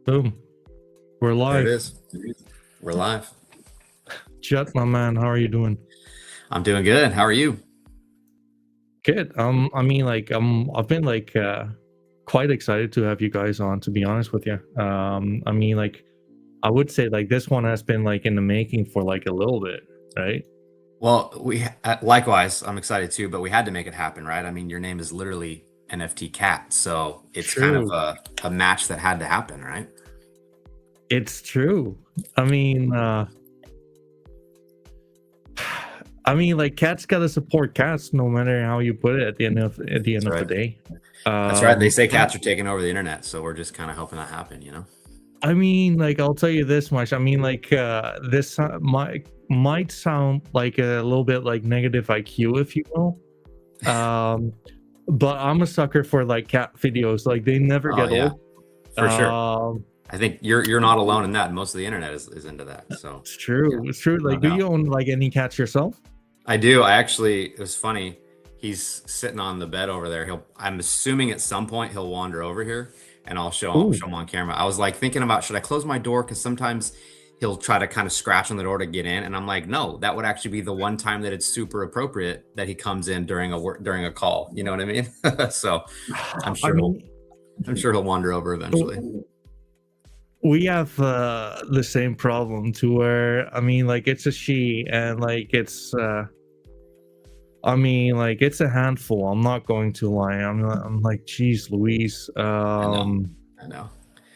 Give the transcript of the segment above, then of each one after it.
Boom. We're There it live. is. We're live. Jet, my man, how are you doing? I'm doing good. How are you? Good. I've been quite excited to have you guys on, to be honest with you. I would say like this one has been like in the making for like a little bit, right? Well, we likewise. I'm excited too, but we had to make it happen, right? I mean, your name is literally NFT Cat, so it's kind of True. a match that had to happen, right? It's true. I mean, uh like cats gotta support cats no matter how you put it at the end of That's the right. day. That's right. They say Yeah. cats are taking over the internet, so we're just kind of helping that happen, you know? I'll tell you this much. This might sound like a little bit like negative IQ, if you will. Um, but I'm a sucker for like cat videos. Like they never Oh get yeah, old. for sure. Um, I think you're not alone in that. Most of the internet is into that. So it's true. yeah, It's true. no Like, do doubt. you own like any cats yourself? I do. It was funny. He's sitting on the bed over there. I'm assuming at some point he'll wander over here and I'll Ooh, show him on camera. I was like thinking about, should I close my door? Because sometimes he'll try to kind of scratch on the door to get in. And I'm like, no, that would actually be the one time that it's super appropriate that he comes in during during a call. You know what I mean? So I'm I sure mean, I'm sure he'll wander over eventually. we have the same problem to where like it's a she and like it's a handful. I'm not going to lie. I'm like, geez, Louise. I know. I know.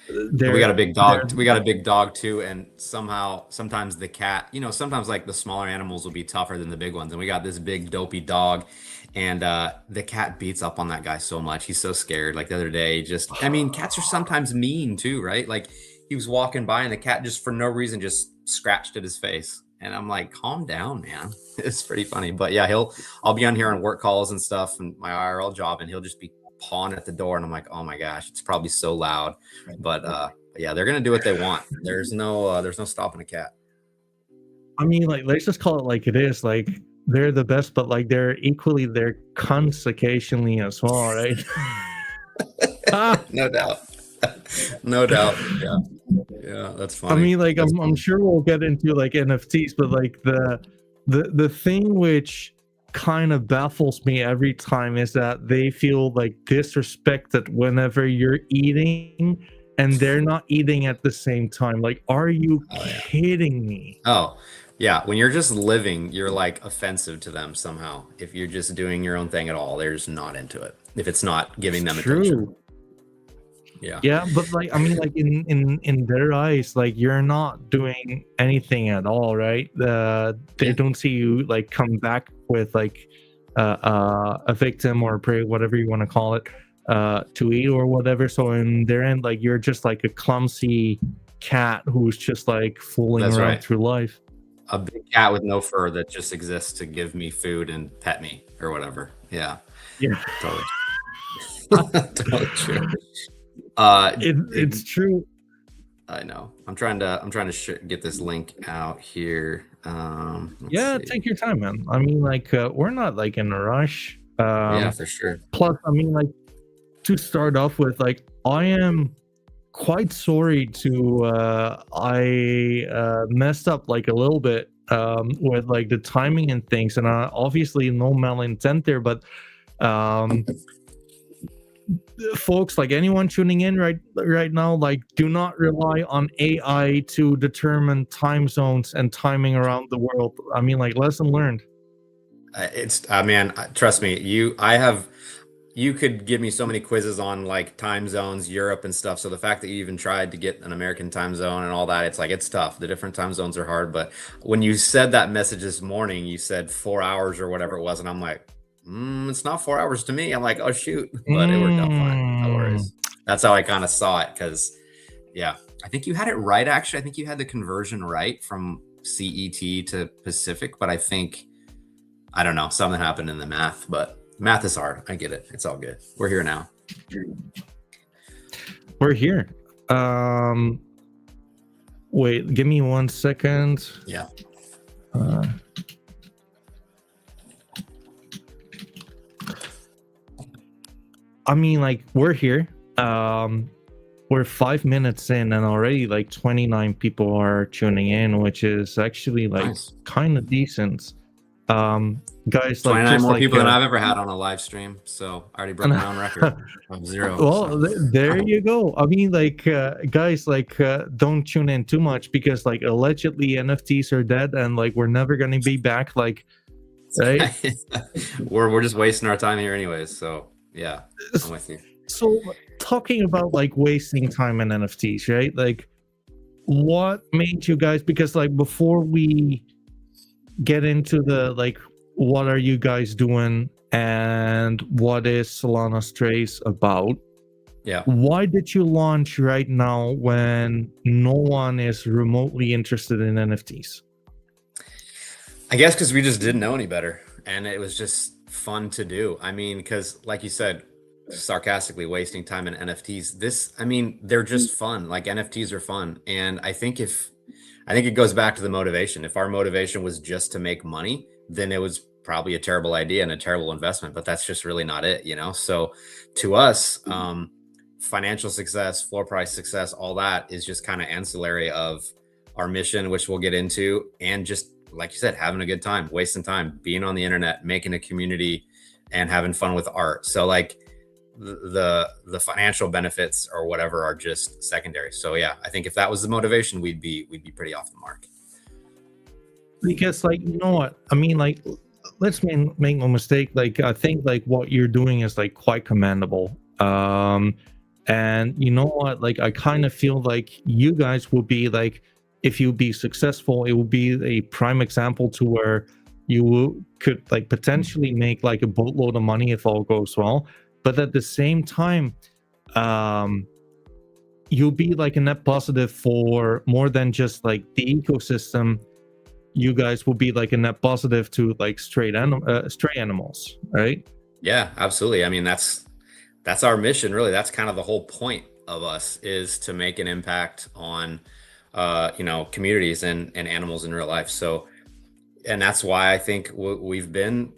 And we got They're a big they're dog. We got a big dog too, and sometimes the cat, sometimes like the smaller animals will be tougher than the big ones. And we got this big dopey dog, and the cat beats up on that guy so much. He's so scared. Like the other day, I mean, cats are sometimes mean too, right? Like he was walking by, and the cat just for no reason just scratched at his face, and I'm like, calm down, man. It's pretty funny, but yeah, I'll be on here on work calls and stuff, and my IRL job, and he'll just be pawing at the door, and I'm like, oh my gosh, it's probably so loud. But yeah, they're gonna do what they want. There's no stopping a cat. like, let's just call it like it is. Like they're the best, but like they're cunts occasionally as well, right? Ah, No doubt. No doubt. Yeah. Yeah, that's funny. That's I'm funny. sure we'll get into like NFTs, but like the thing which kind of baffles me every time is that they feel like disrespected whenever you're eating and they're not eating at the same time. Like, are you Oh yeah. kidding me? Oh yeah. When you're just living, you're like offensive to them somehow. If you're just doing your own thing at all, they're just not into it. If it's not It's giving them attention. true. Yeah. Yeah, but like like in their eyes, like you're not doing anything at all, right? They Yeah. don't see you like come back with like a victim or a prey, whatever you want to call it, to eat or whatever. So in their end, like you're just like a clumsy cat who's just like fooling That's around right. through life. A big cat with no fur that just exists to give me food and pet me or whatever. Yeah. Yeah, Totally. Totally true. Uh, did it's true. I know. I'm trying to get this link out here. Let's Yeah, see. take your time, man. We're not like in a rush. Yeah, for sure. Plus, like to start off with, like I am quite sorry to I messed up like a little bit with like the timing and things, and obviously no malintent there, but um folks, like anyone tuning in right now, like do not rely on AI to determine time zones and timing around the world. Like lesson learned. Man, trust me, you could give me so many quizzes on like time zones, Europe and stuff. So the fact that you even tried to get an American time zone and all that, it's like, it's tough. The different time zones are hard. But when you said that message this morning, you said 4 hours or whatever it was. And I'm like, it's not 4 hours to me. I'm like, oh, shoot. But it worked out fine. No Mm. worries. That's how I kind of saw it. Cause yeah, I think you had it right. Actually, I think you had the conversion right from CET to Pacific. But I don't know, something happened in the math, but math is hard. I get it. It's all good. We're here now. We're here. Um, Wait, give me 1 second. Yeah. Uh, like we're here. we're 5 minutes in and already like 29 people are tuning in, which is actually like Nice. kind of decent. Guys, like 29 just more like people than I've ever had on a live stream. So I already broke my own record of 0. well, So there you go. I mean, like, guys, like, don't tune in too much because, like, allegedly NFTs are dead and like we're never gonna be back. Like, right? we're just wasting our time here anyways. So yeah, I'm with you. So, talking about like wasting time in NFTs, right? Like, what made you guys? Because like before we get into the like, what are you guys doing and what is Solana Strays about? Yeah. Why did you launch right now when no one is remotely interested in NFTs? I guess because we just didn't know any better and it was just fun to do. I mean, because like you said, sarcastically wasting time in NFTs, I mean, they're just fun. Like NFTs are fun. And I think it goes back to the motivation. If our motivation was just to make money, then it was probably a terrible idea and a terrible investment, but that's just really not it, you know? So to us, financial success, floor price success, all that is just kind of ancillary of our mission, which we'll get into. And just like you said, having a good time, wasting time, being on the internet, making a community and having fun with art. So like the financial benefits or whatever are just secondary. So yeah, I think if that was the motivation, we'd be pretty off the mark. Because like, you know what? I mean, like, let's make no mistake. Like, I think like what you're doing is like quite commendable. And you know what? Like, I kind of feel like you guys will be like, if you be successful, it will be a prime example to where could like potentially make like a boatload of money if all goes well. But at the same time, you'll be like a net positive for more than just like the ecosystem. You guys will be like a net positive to like stray animals, right? Yeah, absolutely. I mean, that's our mission, really. That's kind of the whole point of us, is to make an impact on communities and animals in real life. So, and that's why I think we've been,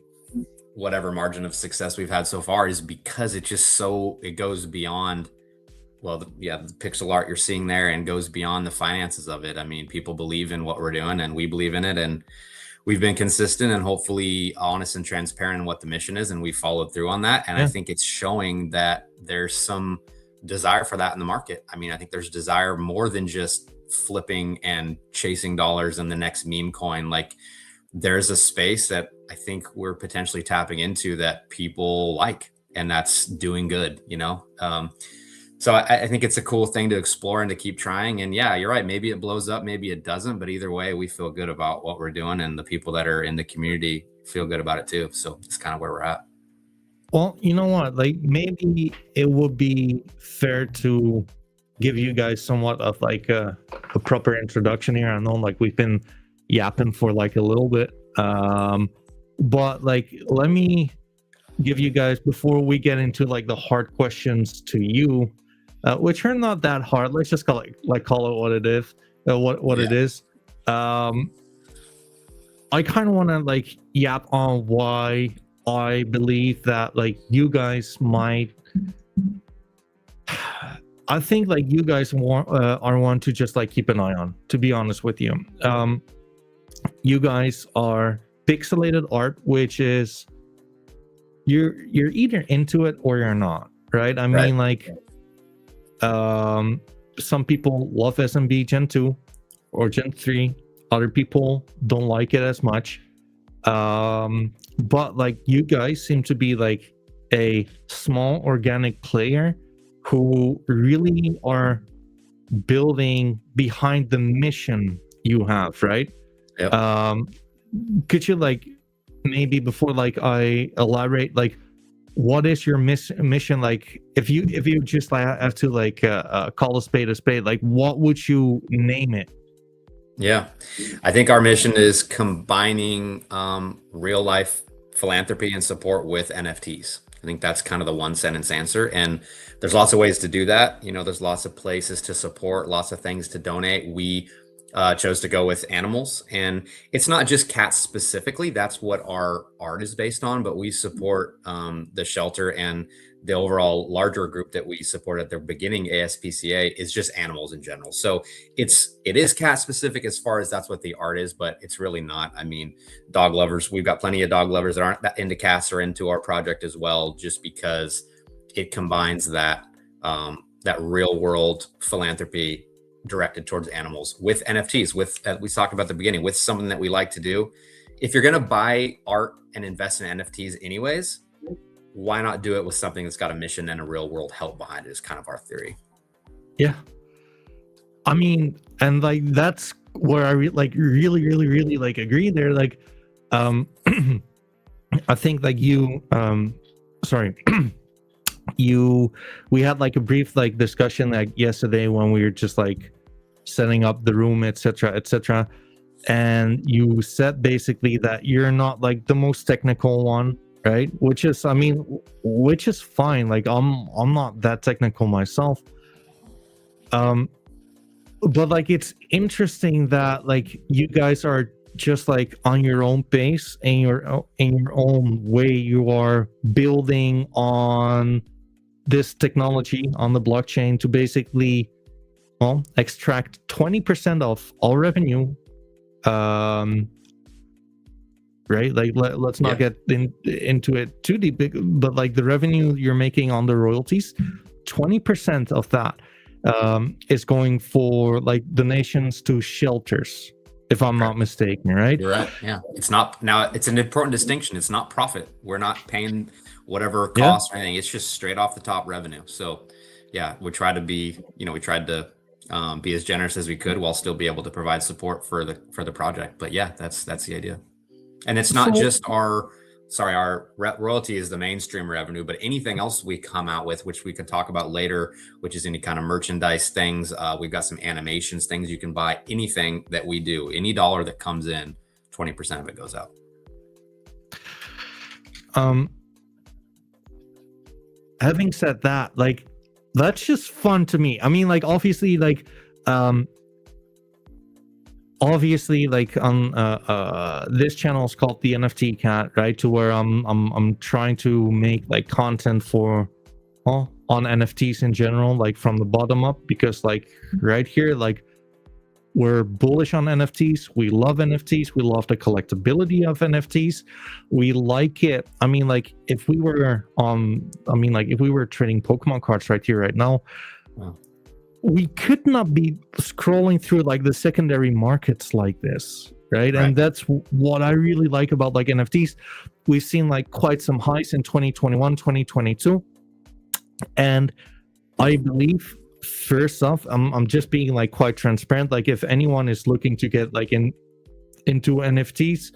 whatever margin of success we've had so far, is because it goes beyond, well, the pixel art you're seeing there, and goes beyond the finances of it. I mean, people believe in what we're doing and we believe in it, and we've been consistent and hopefully honest and transparent in what the mission is, and we followed through on that. And I think it's showing that there's some desire for that in the market. I mean, I think there's desire more than just flipping and chasing dollars and the next meme coin. Like, there's a space that I think we're potentially tapping into that people like, and that's doing good, you know? So I think it's a cool thing to explore and to keep trying. And yeah, you're right. Maybe it blows up, maybe it doesn't, but either way, we feel good about what we're doing, and the people that are in the community feel good about it too. So it's kind of where we're at. Well, you know what? Like, maybe it would be fair to give you guys somewhat of like a proper introduction here. I know like we've been yapping for like a little bit, but like, let me give you guys, before we get into like the hard questions to you, which are not that hard. Let's just call it what it is. It is. I kind of want to like yap on why I believe that like you guys might. I think like you guys are one to just like keep an eye on. To be honest with you, you guys are pixelated art, which is you're either into it or you're not, right? I mean, like, some people love SMB Gen 2 or Gen 3. Other people don't like it as much. But like, you guys seem to be like a small organic player who really are building behind the mission you have, right? Yep. Could you like, maybe before like I elaborate, like, what is your mission? Like, if you just like have to like call a spade, like, what would you name it? Yeah, I think our mission is combining real life philanthropy and support with NFTs. I think that's kind of the one sentence answer. And there's lots of ways to do that. You know, there's lots of places to support, lots of things to donate. We chose to go with animals. And it's not just cats specifically. That's what our art is based on. But we support the shelter, and the overall larger group that we support at the beginning, ASPCA, is just animals in general. So it is cat specific as far as that's what the art is, but it's really not. I mean, dog lovers, we've got plenty of dog lovers that aren't that into cats or into our project as well, just because it combines that that real world philanthropy directed towards animals with NFTs, with we talked about at the beginning, with something that we like to do. If you're going to buy art and invest in NFTs anyways, why not do it with something that's got a mission and a real world help behind it, is kind of our theory. Yeah. I mean, and like that's where I really like agree there. Like I think like you sorry we had like a brief like discussion like yesterday when we were just like setting up the room, etc, and you said basically that you're not like the most technical one, right? Which is, I mean, which is fine. Like I'm not that technical myself, but like it's interesting that like you guys are just like on your own pace and in your own way you are building on this technology on the blockchain to basically extract 20% of all revenue, right? Like let's not get into it too deep, but like the revenue you're making on the royalties, 20% of that is going for like donations to shelters, if I'm not mistaken, right? You're right. Yeah, it's not, now it's an important distinction. It's not profit. We're not paying whatever cost or anything. It's just straight off the top revenue. So yeah, we tried to be as generous as we could while still be able to provide support for the project. But yeah, that's the idea. And it's not just our royalty is the mainstream revenue, but anything else we come out with, which we could talk about later, which is any kind of merchandise things. We've got some animations, things you can buy, anything that we do, any dollar that comes in, 20% of it goes out. Having said that, like, that's just fun to me. I mean, like, obviously like on this channel is called the NFT Cat, right? To where I'm trying to make like content for on NFTs in general, like from the bottom up, because like right here, like we're bullish on NFTs. We love NFTs. We love the collectability of NFTs. We like it. I mean, like if we were trading Pokemon cards right here, right now, wow, we could not be scrolling through like the secondary markets like this, right? And that's what I really like about like NFTs. We've seen like quite some highs in 2021, 2022. And I believe, first off, I'm just being like quite transparent. Like if anyone is looking to get like into NFTs,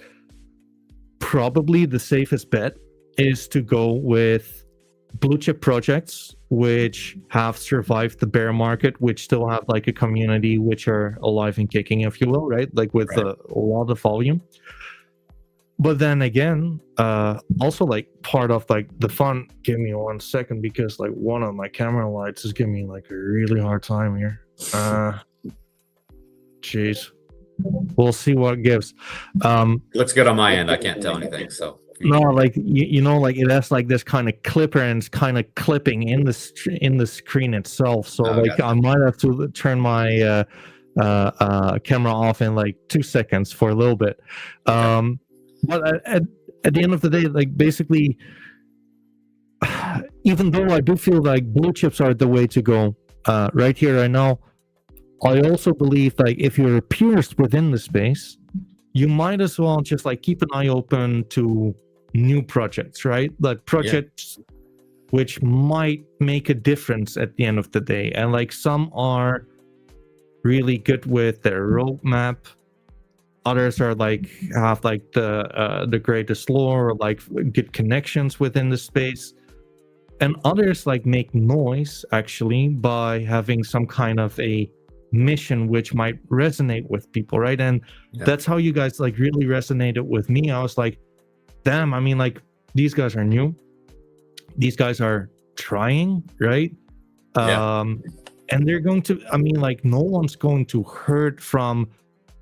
probably the safest bet is to go with blue chip projects which have survived the bear market, which still have like a community, which are alive and kicking, if you will, right? Like with a lot of volume. But then again, also like part of like the fun, give me 1 second, because like one of my camera lights is giving me like a really hard time here. Jeez. We'll see what it gives. Looks good on my end. I can't tell anything, so. No, like you know, like it has like this kind of clipper and it's kind of clipping in the screen itself. So gotcha. I might have to turn my camera off in like 2 seconds for a little bit. Okay. But at the end of the day, like basically, even though I do feel like blue chips are the way to go right here, right now, I also believe like if you're a purist within the space, you might as well just like keep an eye open to new projects, right? Like projects which might make a difference at the end of the day. And like some are really good with their roadmap. Others are like have like the greatest lore, or like good connections within the space. And others like make noise actually by having some kind of a mission which might resonate with people, right? And that's how you guys like really resonated with me. I was like, damn, I mean, like these guys are new, these guys are trying, right? And they're going to, I mean, like no one's going to hurt from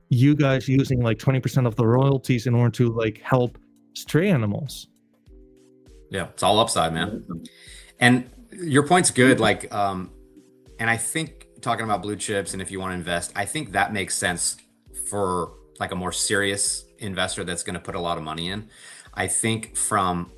you guys using like 20% of the royalties in order to like help stray animals. Yeah, it's all upside, man. And your point's good. Like, and I think talking about blue chips and if you want to invest, I think that makes sense for like a more serious investor that's going to put a lot of money in. I think from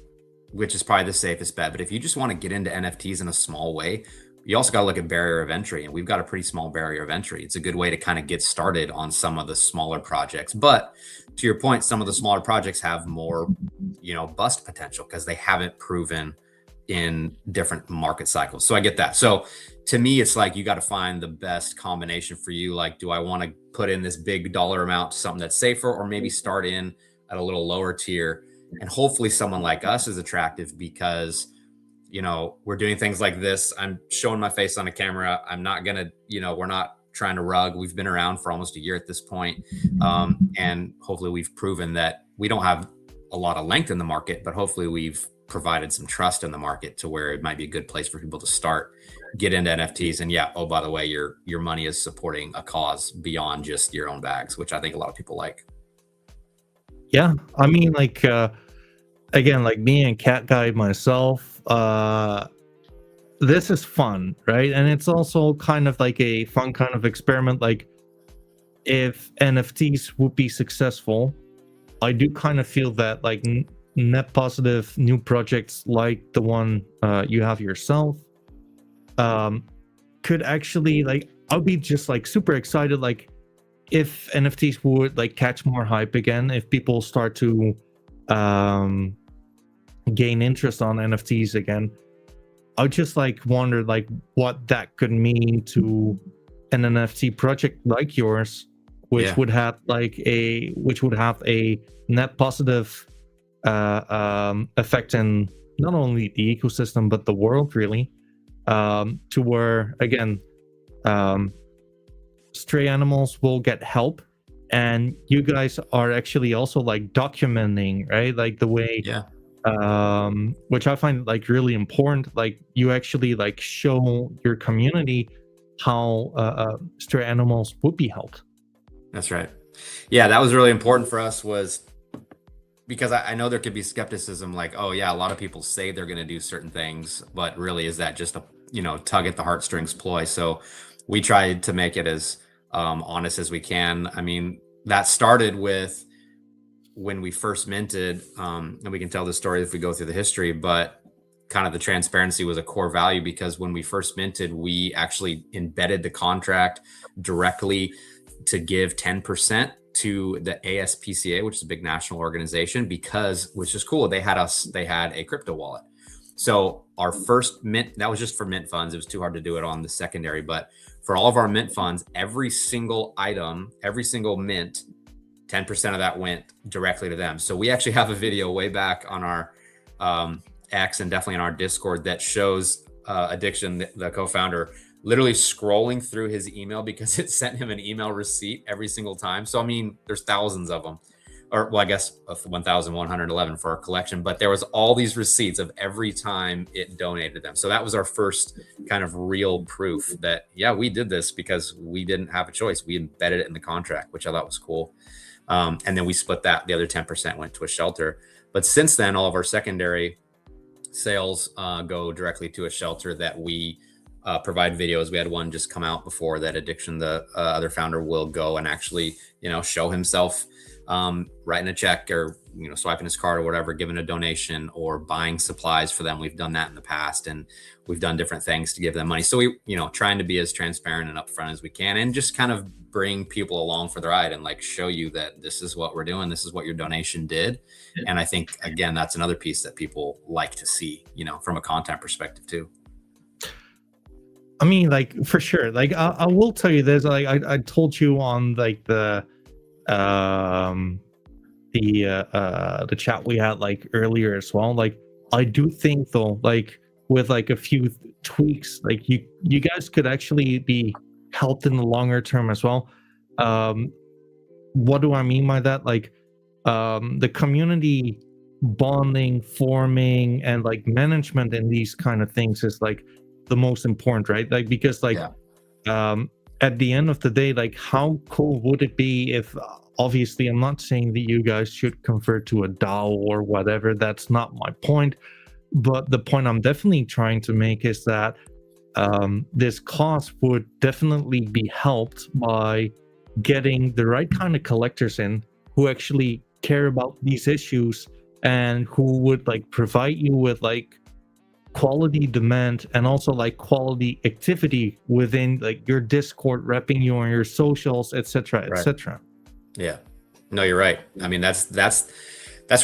which is probably the safest bet. But if you just want to get into NFTs in a small way, you also got to look at barrier of entry. And we've got a pretty small barrier of entry. It's a good way to kind of get started on some of the smaller projects. But to your point, some of the smaller projects have more, bust potential because they haven't proven in different market cycles. So I get that. So to me, it's like you got to find the best combination for you. Like, do I want to put in this big dollar amount to something that's safer, or maybe start in at a little lower tier? And hopefully someone like us is attractive because, we're doing things like this. I'm showing my face on a camera. I'm not going to, we're not trying to rug. We've been around for almost a year at this point. And hopefully we've proven that we don't have a lot of length in the market, but hopefully we've provided some trust in the market to where it might be a good place for people to start, get into NFTs. And yeah, oh, by the way, your money is supporting a cause beyond just your own bags, which I think a lot of people like. Yeah, I mean, like again, like being a cat guy myself, this is fun, right? And it's also kind of like a fun kind of experiment. Like, if NFTs would be successful, I do kind of feel that like net positive new projects like the one you have yourself could actually, like, I'll be just like super excited, like if NFTs would like catch more hype again, if people start to gain interest on NFTs again. I just like wonder like what that could mean to an NFT project like yours, which would have a net positive effect in not only the ecosystem but the world, really, to where again stray animals will get help, and you guys are actually also like documenting, right, like the way which I find like really important, like you actually like show your community how stray animals would be helped. That's right. Yeah, that was really important for us, was because I know there could be skepticism, like, oh yeah, a lot of people say they're going to do certain things, but really is that just a tug at the heartstrings ploy? So we tried to make it as honest as we can. I mean, that started with when we first minted, and we can tell the story if we go through the history, but kind of the transparency was a core value, because when we first minted, we actually embedded the contract directly to give 10% to the ASPCA, which is a big national organization, because, which is cool, they had a crypto wallet. So our first mint, that was just for mint funds. It was too hard to do it on the secondary, but for all of our mint funds, every single item, every single mint, 10% of that went directly to them. So we actually have a video way back on our X and definitely in our Discord that shows Addiction, the co-founder, literally scrolling through his email because it sent him an email receipt every single time. So, I mean, there's thousands of them, or well, I guess 1,111 for our collection, but there was all these receipts of every time it donated them. So that was our first kind of real proof that, yeah, we did this because we didn't have a choice. We embedded it in the contract, which I thought was cool. And then we split that. The other 10% went to a shelter. But since then, all of our secondary sales go directly to a shelter that we provide videos. We had one just come out before that. Addiction, the other founder, will go and actually, show himself writing a check or, swiping his card or whatever, giving a donation or buying supplies for them. We've done that in the past, and we've done different things to give them money. So we, trying to be as transparent and upfront as we can, and just kind of bring people along for the ride and like show you that this is what we're doing. This is what your donation did. And I think, again, that's another piece that people like to see, from a content perspective too. I mean, like, for sure. Like, I will tell you this. Like, I told you on like the chat we had like earlier as well. Like, I do think though, like with like a few tweaks, like you guys could actually be helped in the longer term as well. What do I mean by that? Like, the community bonding, forming, and like management in these kind of things is like the most important, right? Like, because like at the end of the day, like, how cool would it be if, obviously, I'm not saying that you guys should convert to a DAO or whatever. That's not my point. But the point I'm definitely trying to make is that this cause would definitely be helped by getting the right kind of collectors in who actually care about these issues and who would like provide you with like quality demand and also like quality activity within like your Discord, repping you on your socials, etc., Right. etc. Yeah. No, you're right. I mean, that's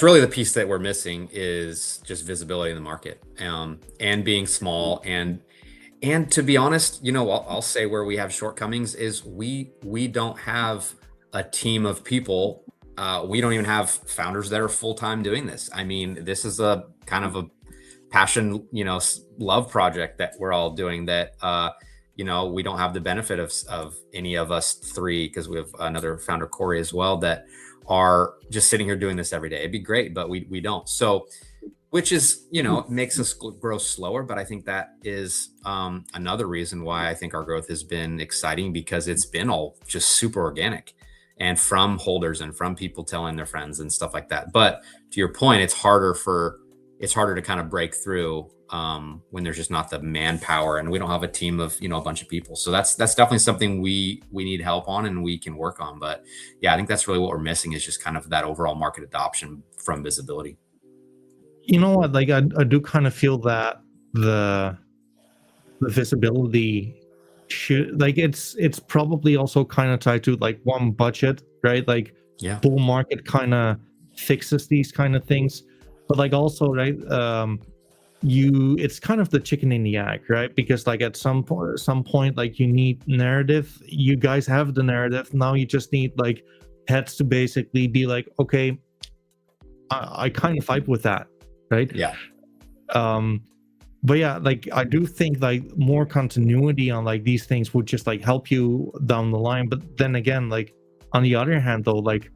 really the piece that we're missing is just visibility in the market, and being small. And to be honest, you know, I'll say where we have shortcomings is we don't have a team of people. We don't even have founders that are full-time doing this. I mean, this is a kind of a passion, you know, love project that we're all doing that, you know, we don't have the benefit of any of us three, because we have another founder, Corey, as well, that are just sitting here doing this every day. It'd be great, but we don't. So, which is, you know, makes us grow slower. But I think that is another reason why I think our growth has been exciting, because it's been all just super organic and from holders and from people telling their friends and stuff like that. But to your point, it's harder to kind of break through when there's just not the manpower, and we don't have a team of, you know, a bunch of people. So that's definitely something we need help on and we can work on. But yeah, I think that's really what we're missing, is just kind of that overall market adoption from visibility. You know what? Like, I do kind of feel that the visibility should, like, it's probably also kind of tied to like one budget, right? Like, Yeah. bull market kind of fixes these kind of things, but like also, right? It's kind of the chicken and the egg, right? Because like at some point, like, you need narrative. You guys have the narrative now. You just need like heads to basically be like, okay, I kind of vibe with that, right? Yeah. But yeah, like, I do think like more continuity on like these things would just like help you down the line. But then again, like, on the other hand though, like,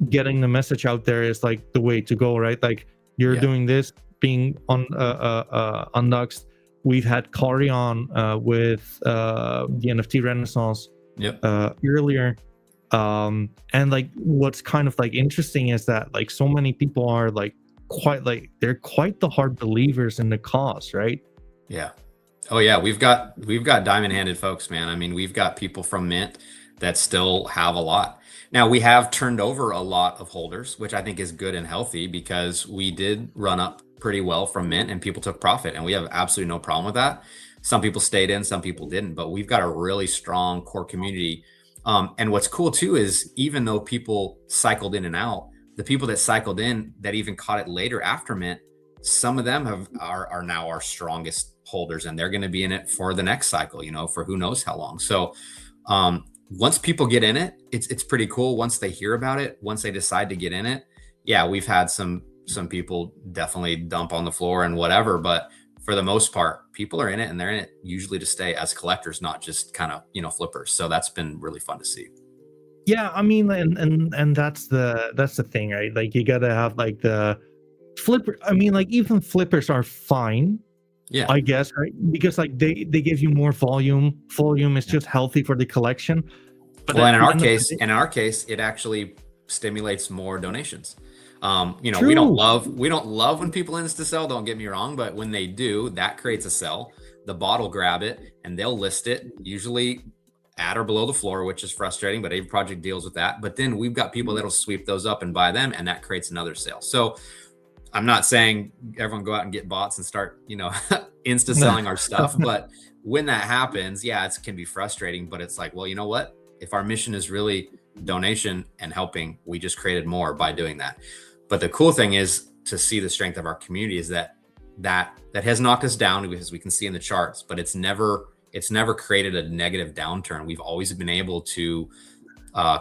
getting the message out there is like the way to go, right? Like, you're doing this, being on Nuxt. We've had Kari on with the NFT Renaissance earlier. And like, what's kind of like interesting is that like so many people are like they're quite the hard believers in the cause, right? Yeah. Oh yeah, we've got diamond-handed folks, man. I mean, we've got people from Mint that still have a lot. Now, we have turned over a lot of holders, which I think is good and healthy, because we did run up pretty well from Mint and people took profit, and we have absolutely no problem with that. Some people stayed in, some people didn't, but we've got a really strong core community. And what's cool too is, even though people cycled in and out, the people that cycled in that even caught it later after Mint, some of them are now our strongest holders, and they're going to be in it for the next cycle, you know, for who knows how long. So once people get in it, it's pretty cool. Once they hear about it, once they decide to get in it, yeah, we've had some people definitely dump on the floor and whatever, but for the most part, people are in it, and they're in it usually to stay as collectors, not just kind of, you know, flippers. So that's been really fun to see. Yeah, I mean, and that's the thing, right? Like, you gotta have like the flipper. I mean, like, even flippers are fine, Yeah, I guess, right? Because like they give you more volume. Volume is just healthy for the collection. But well, at and the end of the day, in our case, it actually stimulates more donations. You know, we true. don't love when people insta sell, don't get me wrong, but when they do, that creates a sell. The bot will grab it and they'll list it, usually at or below the floor, which is frustrating, but every project deals with that. But then we've got people that'll sweep those up and buy them, and that creates another sale. So I'm not saying everyone go out and get bots and start, you know, insta selling our stuff, but when that happens, yeah, it can be frustrating, but it's like, well, you know what? If our mission is really donation and helping, we just created more by doing that. But the cool thing is to see the strength of our community is that has knocked us down, because we can see in the charts, but it's never created a negative downturn. We've always been able to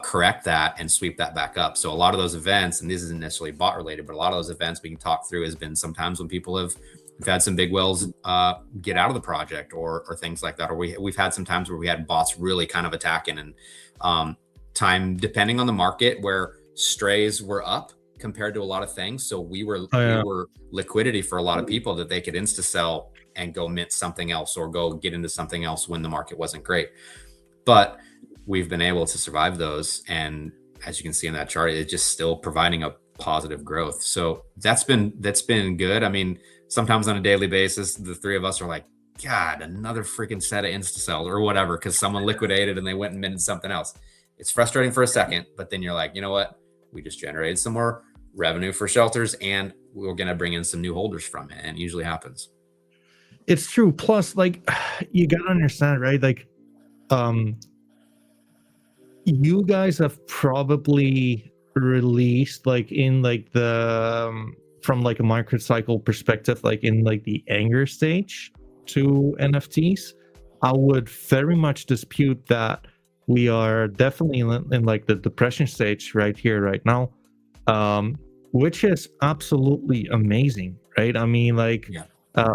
correct that and sweep that back up. So a lot of those events, and this isn't necessarily bot related, but a lot of those events we can talk through has been sometimes when people we've had some big whales get out of the project or things like that. Or we've had some times where we had bots really kind of attacking, and time depending on the market where strays were up compared to a lot of things. So we were liquidity for a lot of people that they could insta sell and go mint something else or go get into something else when the market wasn't great. But we've been able to survive those. And as you can see in that chart, it's just still providing a positive growth. So that's been good. I mean, sometimes on a daily basis, the three of us are like, God, another freaking set of InstaCells or whatever, because someone liquidated and they went and minted something else. It's frustrating for a second, but then you're like, you know what? We just generated some more revenue for shelters and we're going to bring in some new holders from it. And it usually happens. It's true. Plus, like, you got to understand, right? Like, you guys have probably released like in like the from like a market cycle perspective, like in like the anger stage to NFTs. I would very much dispute that we are definitely in like the depression stage right here, right now, which is absolutely amazing, right? I mean, like,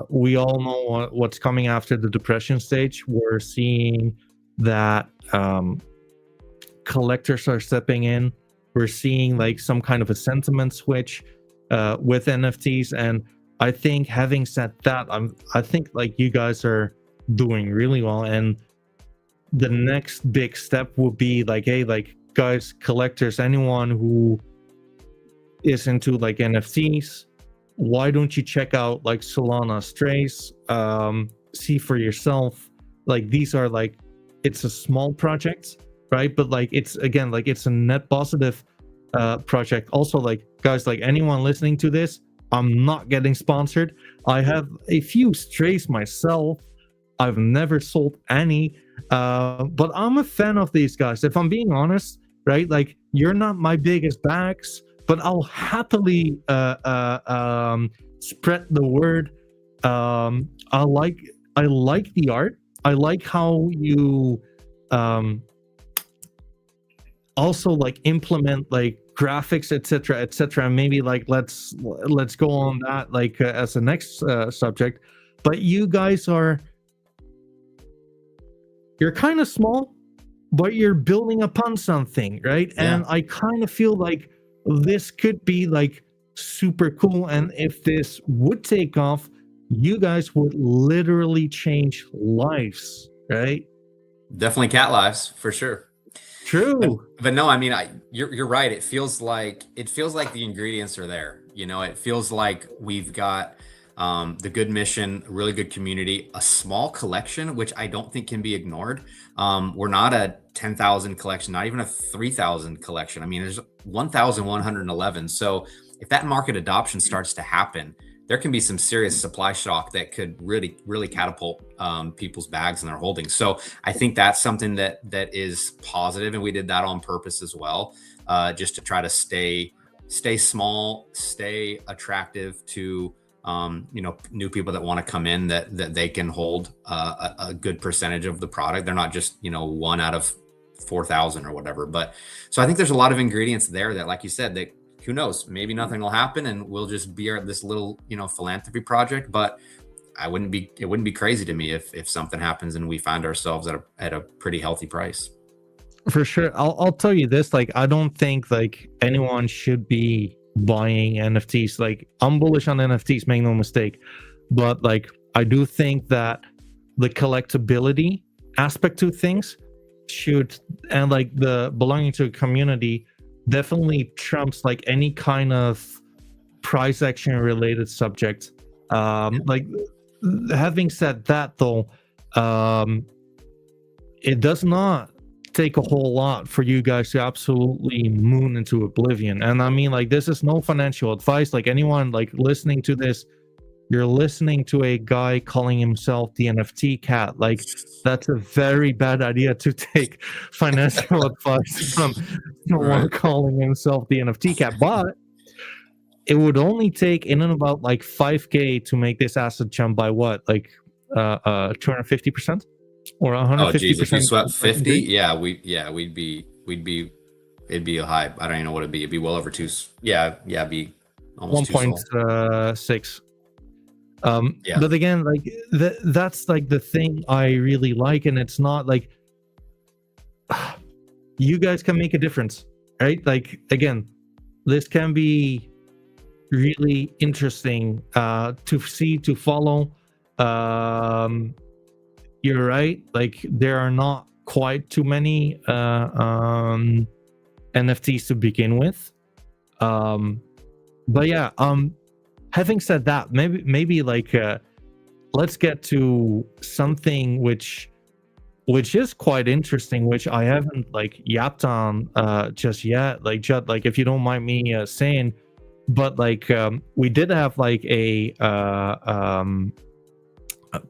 we all know what's coming after the depression stage. We're seeing that collectors are stepping in. We're seeing like some kind of a sentiment switch with NFTs, and I think, having said that, I think like you guys are doing really well, and the next big step would be like, hey, like, guys, collectors, anyone who is into like NFTs, why don't you check out like Solana Strays, see for yourself. Like, these are like, it's a small project, right? But like, it's, again, like, it's a net positive project. Also, like, guys, like, anyone listening to this, I'm not getting sponsored. I have a few strays myself. I've never sold any, but I'm a fan of these guys. If I'm being honest, right? Like, you're not my biggest bags, but I'll happily spread the word. I like the art. I like how you also like implement like graphics, etc. Maybe like let's go on that like as the next subject. But you guys you're kind of small, but you're building upon something, right? Yeah. And I kind of feel like this could be like super cool, and if this would take off, you guys would literally change lives, right? Definitely cat lives for sure. True. But no, I mean, you're right. It feels like the ingredients are there. You know, it feels like we've got the good mission, really good community, a small collection, which I don't think can be ignored. We're not a 10,000 collection, not even a 3,000 collection. I mean, there's 1,111. So if that market adoption starts to happen, there can be some serious supply shock that could really, really catapult people's bags and their holdings. So I think that's something that is positive, and we did that on purpose as well, just to try to stay small, stay attractive to new people that want to come in, that they can hold a good percentage of the product. They're not just one out of 4,000 or whatever. But so I think there's a lot of ingredients there that, like you said, that who knows, maybe nothing will happen and we'll just be this little philanthropy project. But it wouldn't be crazy to me if something happens and we find ourselves at a pretty healthy price. For sure. I'll tell you this, like, I don't think like anyone should be buying NFTs. Like, I'm bullish on NFTs, make no mistake, but like, I do think that the collectability aspect to things should, and like the belonging to a community, definitely trumps like any kind of price action related subject. Like, having said that though, it does not take a whole lot for you guys to absolutely moon into oblivion. And I mean, like, this is no financial advice. Like, anyone like listening to this, you're listening to a guy calling himself the NFT cat. Like, that's a very bad idea to take financial advice from someone calling himself the NFT cat. But it would only take in and about like 5K to make this asset jump by what, like 250% or 150%. Oh geez, if you swept 50, it'd be a high. I don't even know what it'd be. It'd be well over two. It'd be almost 1.6. But again, like that's like the thing I really like, and it's not like you guys can make a difference, right? Like, again, this can be really interesting to see, to follow. You're right. Like there are not quite too many NFTs to begin with. But yeah, having said that, maybe like let's get to something which is quite interesting, which I haven't like yapped on just yet. Like Judd, like if you don't mind me saying, but like we did have like a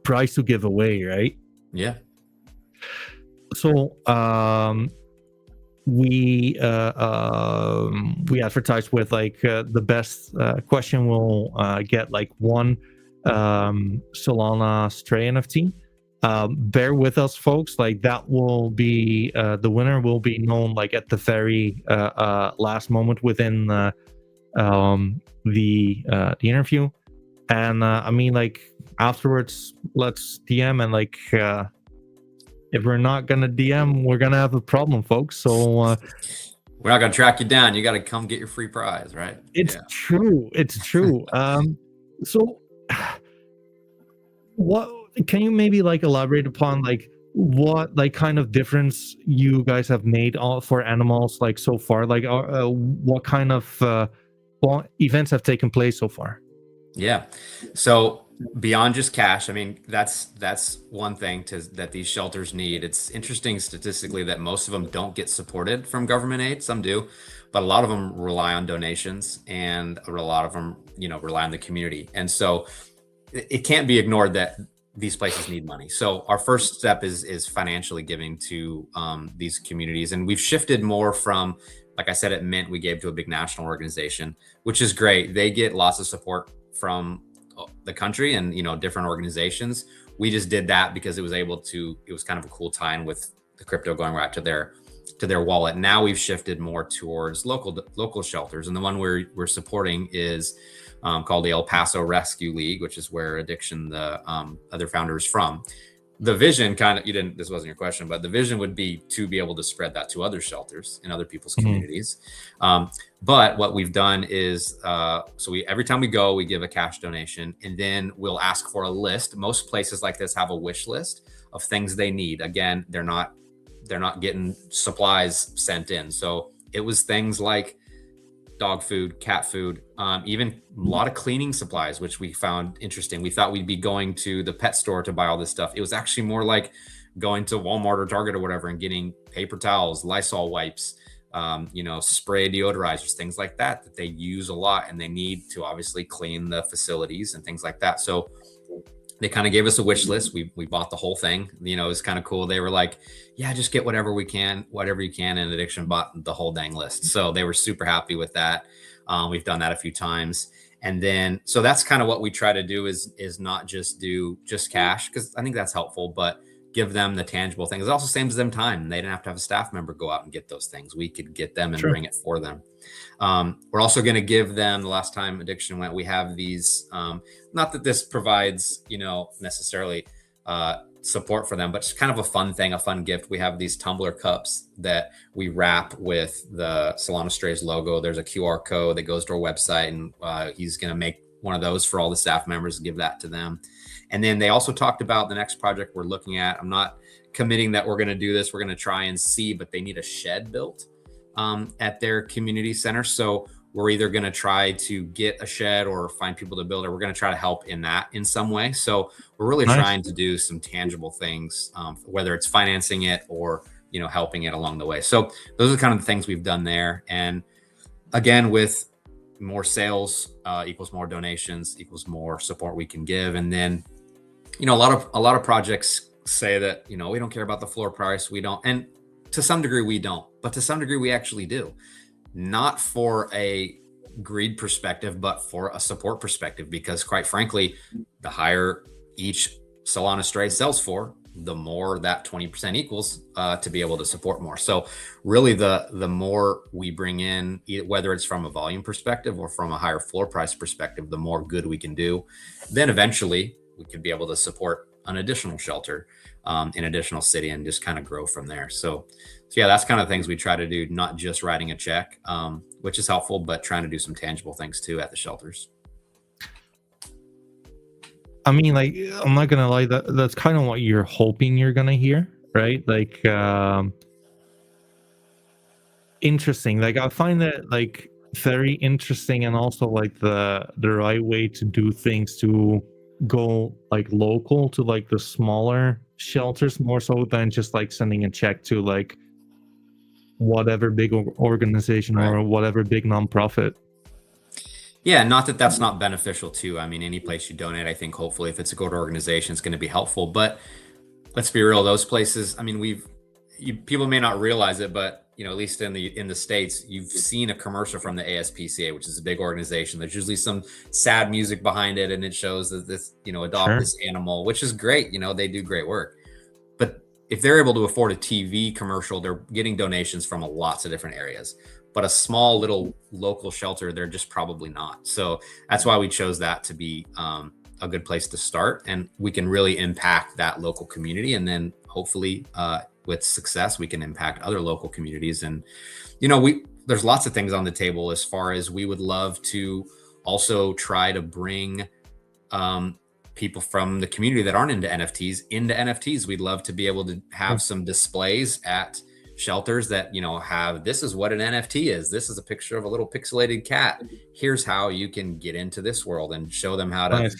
prize to give away, right? Yeah. So we advertised with like the best question will get like one Solana Stray NFT. Bear with us, folks. Like that will be the winner will be known like at the very last moment within the interview. And I mean, like afterwards, let's DM and like if we're not gonna DM, we're gonna have a problem, folks. So we're not gonna track you down. You got to come get your free prize, right? it's true. It's true. So what can you maybe like elaborate upon like what like kind of difference you guys have made for animals like so far? Like what kind of events have taken place so far? Yeah. So beyond just cash, I mean, that's one thing that these shelters need. It's interesting statistically that most of them don't get supported from government aid. Some do, but a lot of them rely on donations, and a lot of them, rely on the community. And so it can't be ignored that these places need money. So our first step is financially giving to these communities, and we've shifted more from, like I said, at Mint, we gave to a big national organization, which is great. They get lots of support from the country and different organizations. We just did that because it was kind of a cool tie-in with the crypto going right to their wallet. Now we've shifted more towards local shelters, and the one we're supporting is called the El Paso Rescue League, which is where Addiction, the other founder, is from. The vision this wasn't your question, but the vision would be to be able to spread that to other shelters in other people's communities. But what we've done is, every time we go, we give a cash donation, and then we'll ask for a list. Most places like this have a wish list of things they need. Again, they're not getting supplies sent in. So it was things like dog food, cat food, even a lot of cleaning supplies, which we found interesting. We thought we'd be going to the pet store to buy all this stuff. It was actually more like going to Walmart or Target or whatever and getting paper towels, Lysol wipes, spray deodorizers, things like that they use a lot, and they need to obviously clean the facilities and things like that. So they kind of gave us a wish list. We bought the whole thing. It was kind of cool. They were like, yeah, just get whatever you can. And Addiction bought the whole dang list. So they were super happy with that. We've done that a few times. And then, so that's kind of what we try to do is not just do just cash, because I think that's helpful, but give them the tangible things. It also saves them time. They didn't have to have a staff member go out and get those things. We could get them and bring it for them. We're also going to give them, the last time Addiction went, we have these, not that this provides, necessarily support for them, but just kind of a fun thing, a fun gift. We have these tumbler cups that we wrap with the Solana Strays logo. There's a QR code that goes to our website, and he's going to make one of those for all the staff members and give that to them. And then they also talked about the next project we're looking at. I'm not committing that we're going to do this. We're going to try and see, but they need a shed built at their community center. So we're either going to try to get a shed or find people to build it. We're going to try to help in that in some way. So we're really trying to do some tangible things, whether it's financing it or, helping it along the way. So those are kind of the things we've done there. And again, with more sales equals more donations equals more support we can give. And then, a lot of projects say that, we don't care about the floor price. We don't. And to some degree we don't, but to some degree we actually do. Not for a greed perspective, but for a support perspective, because quite frankly, the higher each Solana Stray sells for, the more that 20% equals to be able to support more. So really the more we bring in, whether it's from a volume perspective or from a higher floor price perspective, the more good we can do. Then eventually we could be able to support an additional shelter in additional city and just kind of grow from there. So yeah, that's kind of things we try to do, not just writing a check, which is helpful, but trying to do some tangible things too at the shelters. I mean, like, I'm not gonna lie, that's kind of what you're hoping you're gonna hear, right? Like, interesting. Like, I find that like very interesting, and also like the right way to do things, to go like local to like the smaller shelters, more so than just like sending a check to like whatever big organization Right. or whatever big nonprofit. Yeah, not that that's not beneficial too. I mean, any place you donate, I think hopefully if it's a good organization, it's going to be helpful. But let's be real, those places, I mean, people may not realize it, but at least in the States, you've seen a commercial from the ASPCA, which is a big organization. There's usually some sad music behind it, and it shows that adopt Sure. this animal, which is great. They do great work. But if they're able to afford a TV commercial, they're getting donations from lots of different areas. But a small little local shelter, they're just probably not. So that's why we chose that to be a good place to start, and we can really impact that local community, and then hopefully with success we can impact other local communities. And we there's lots of things on the table, as far as we would love to also try to bring people from the community that aren't into NFTs. We'd love to be able to have some displays at shelters that have, this is what an NFT is. This is a picture of a little pixelated cat. Here's how you can get into this world, and show them how to Nice.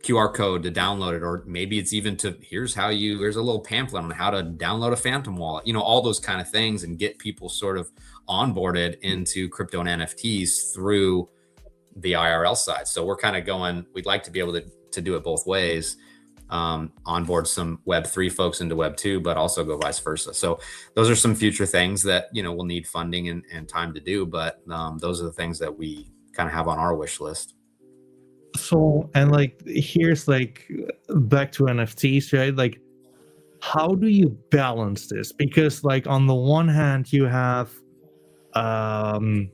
QR code to download it, or maybe it's even to, here's a little pamphlet on how to download a Phantom wallet, all those kind of things, and get people sort of onboarded into crypto and NFTs through the IRL side. So we're kind of we'd like to be able to do it both ways, onboard some Web3 folks into Web2, but also go vice versa. So those are some future things that, we'll need funding and time to do. But those are the things that we kind of have on our wish list. So, and like, here's like back to NFTs, right? Like, how do you balance this? Because like on the one hand, you have um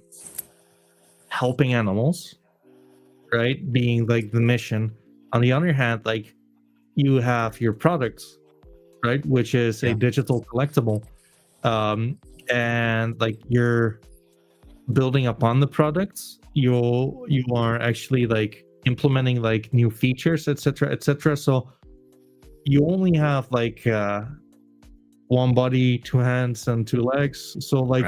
helping animals, right? Being like the mission. On the other hand, like, you have your products, right? Which is a Yeah. digital collectible. And like, you're building upon the products. You are actually like implementing like new features, etc., etc. So you only have like one body, two hands, and two legs. So like,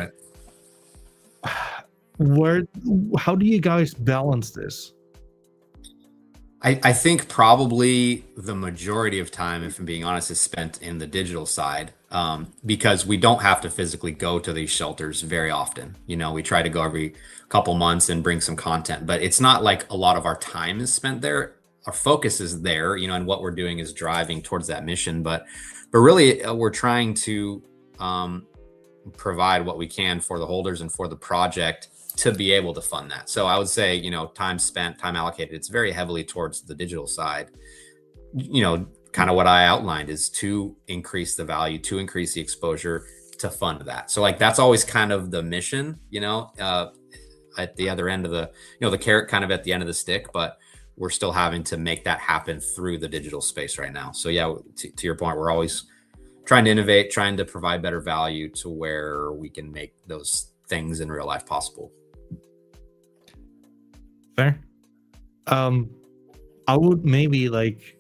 Right. how do you guys balance this? I think probably the majority of time, if I'm being honest, is spent in the digital side, because we don't have to physically go to these shelters very often. We try to go every couple months and bring some content, but it's not like a lot of our time is spent there. Our focus is there, and what we're doing is driving towards that mission. But really, we're trying to provide what we can for the holders and for the project to be able to fund that. So I would say, time spent, time allocated, it's very heavily towards the digital side. Kind of what I outlined is to increase the value, to increase the exposure, to fund that. So like, that's always kind of the mission, at the other end of the carrot kind of at the end of the stick, but we're still having to make that happen through the digital space right now. So yeah, to your point, we're always trying to innovate, trying to provide better value to where we can make those things in real life possible. Fair. I would maybe like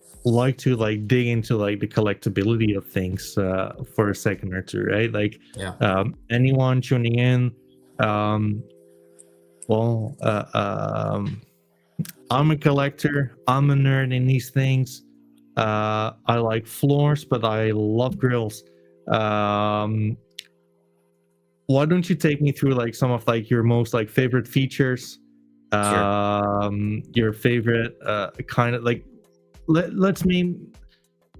to like dig into like the collectability of things for a second or two, right? Like, Yeah. anyone tuning in, well, I'm a collector. I'm a nerd in these things. I like floors, but I love grills. Why don't you take me through like some of like your most like favorite features, Sure. your favorite kind of like, let's mean,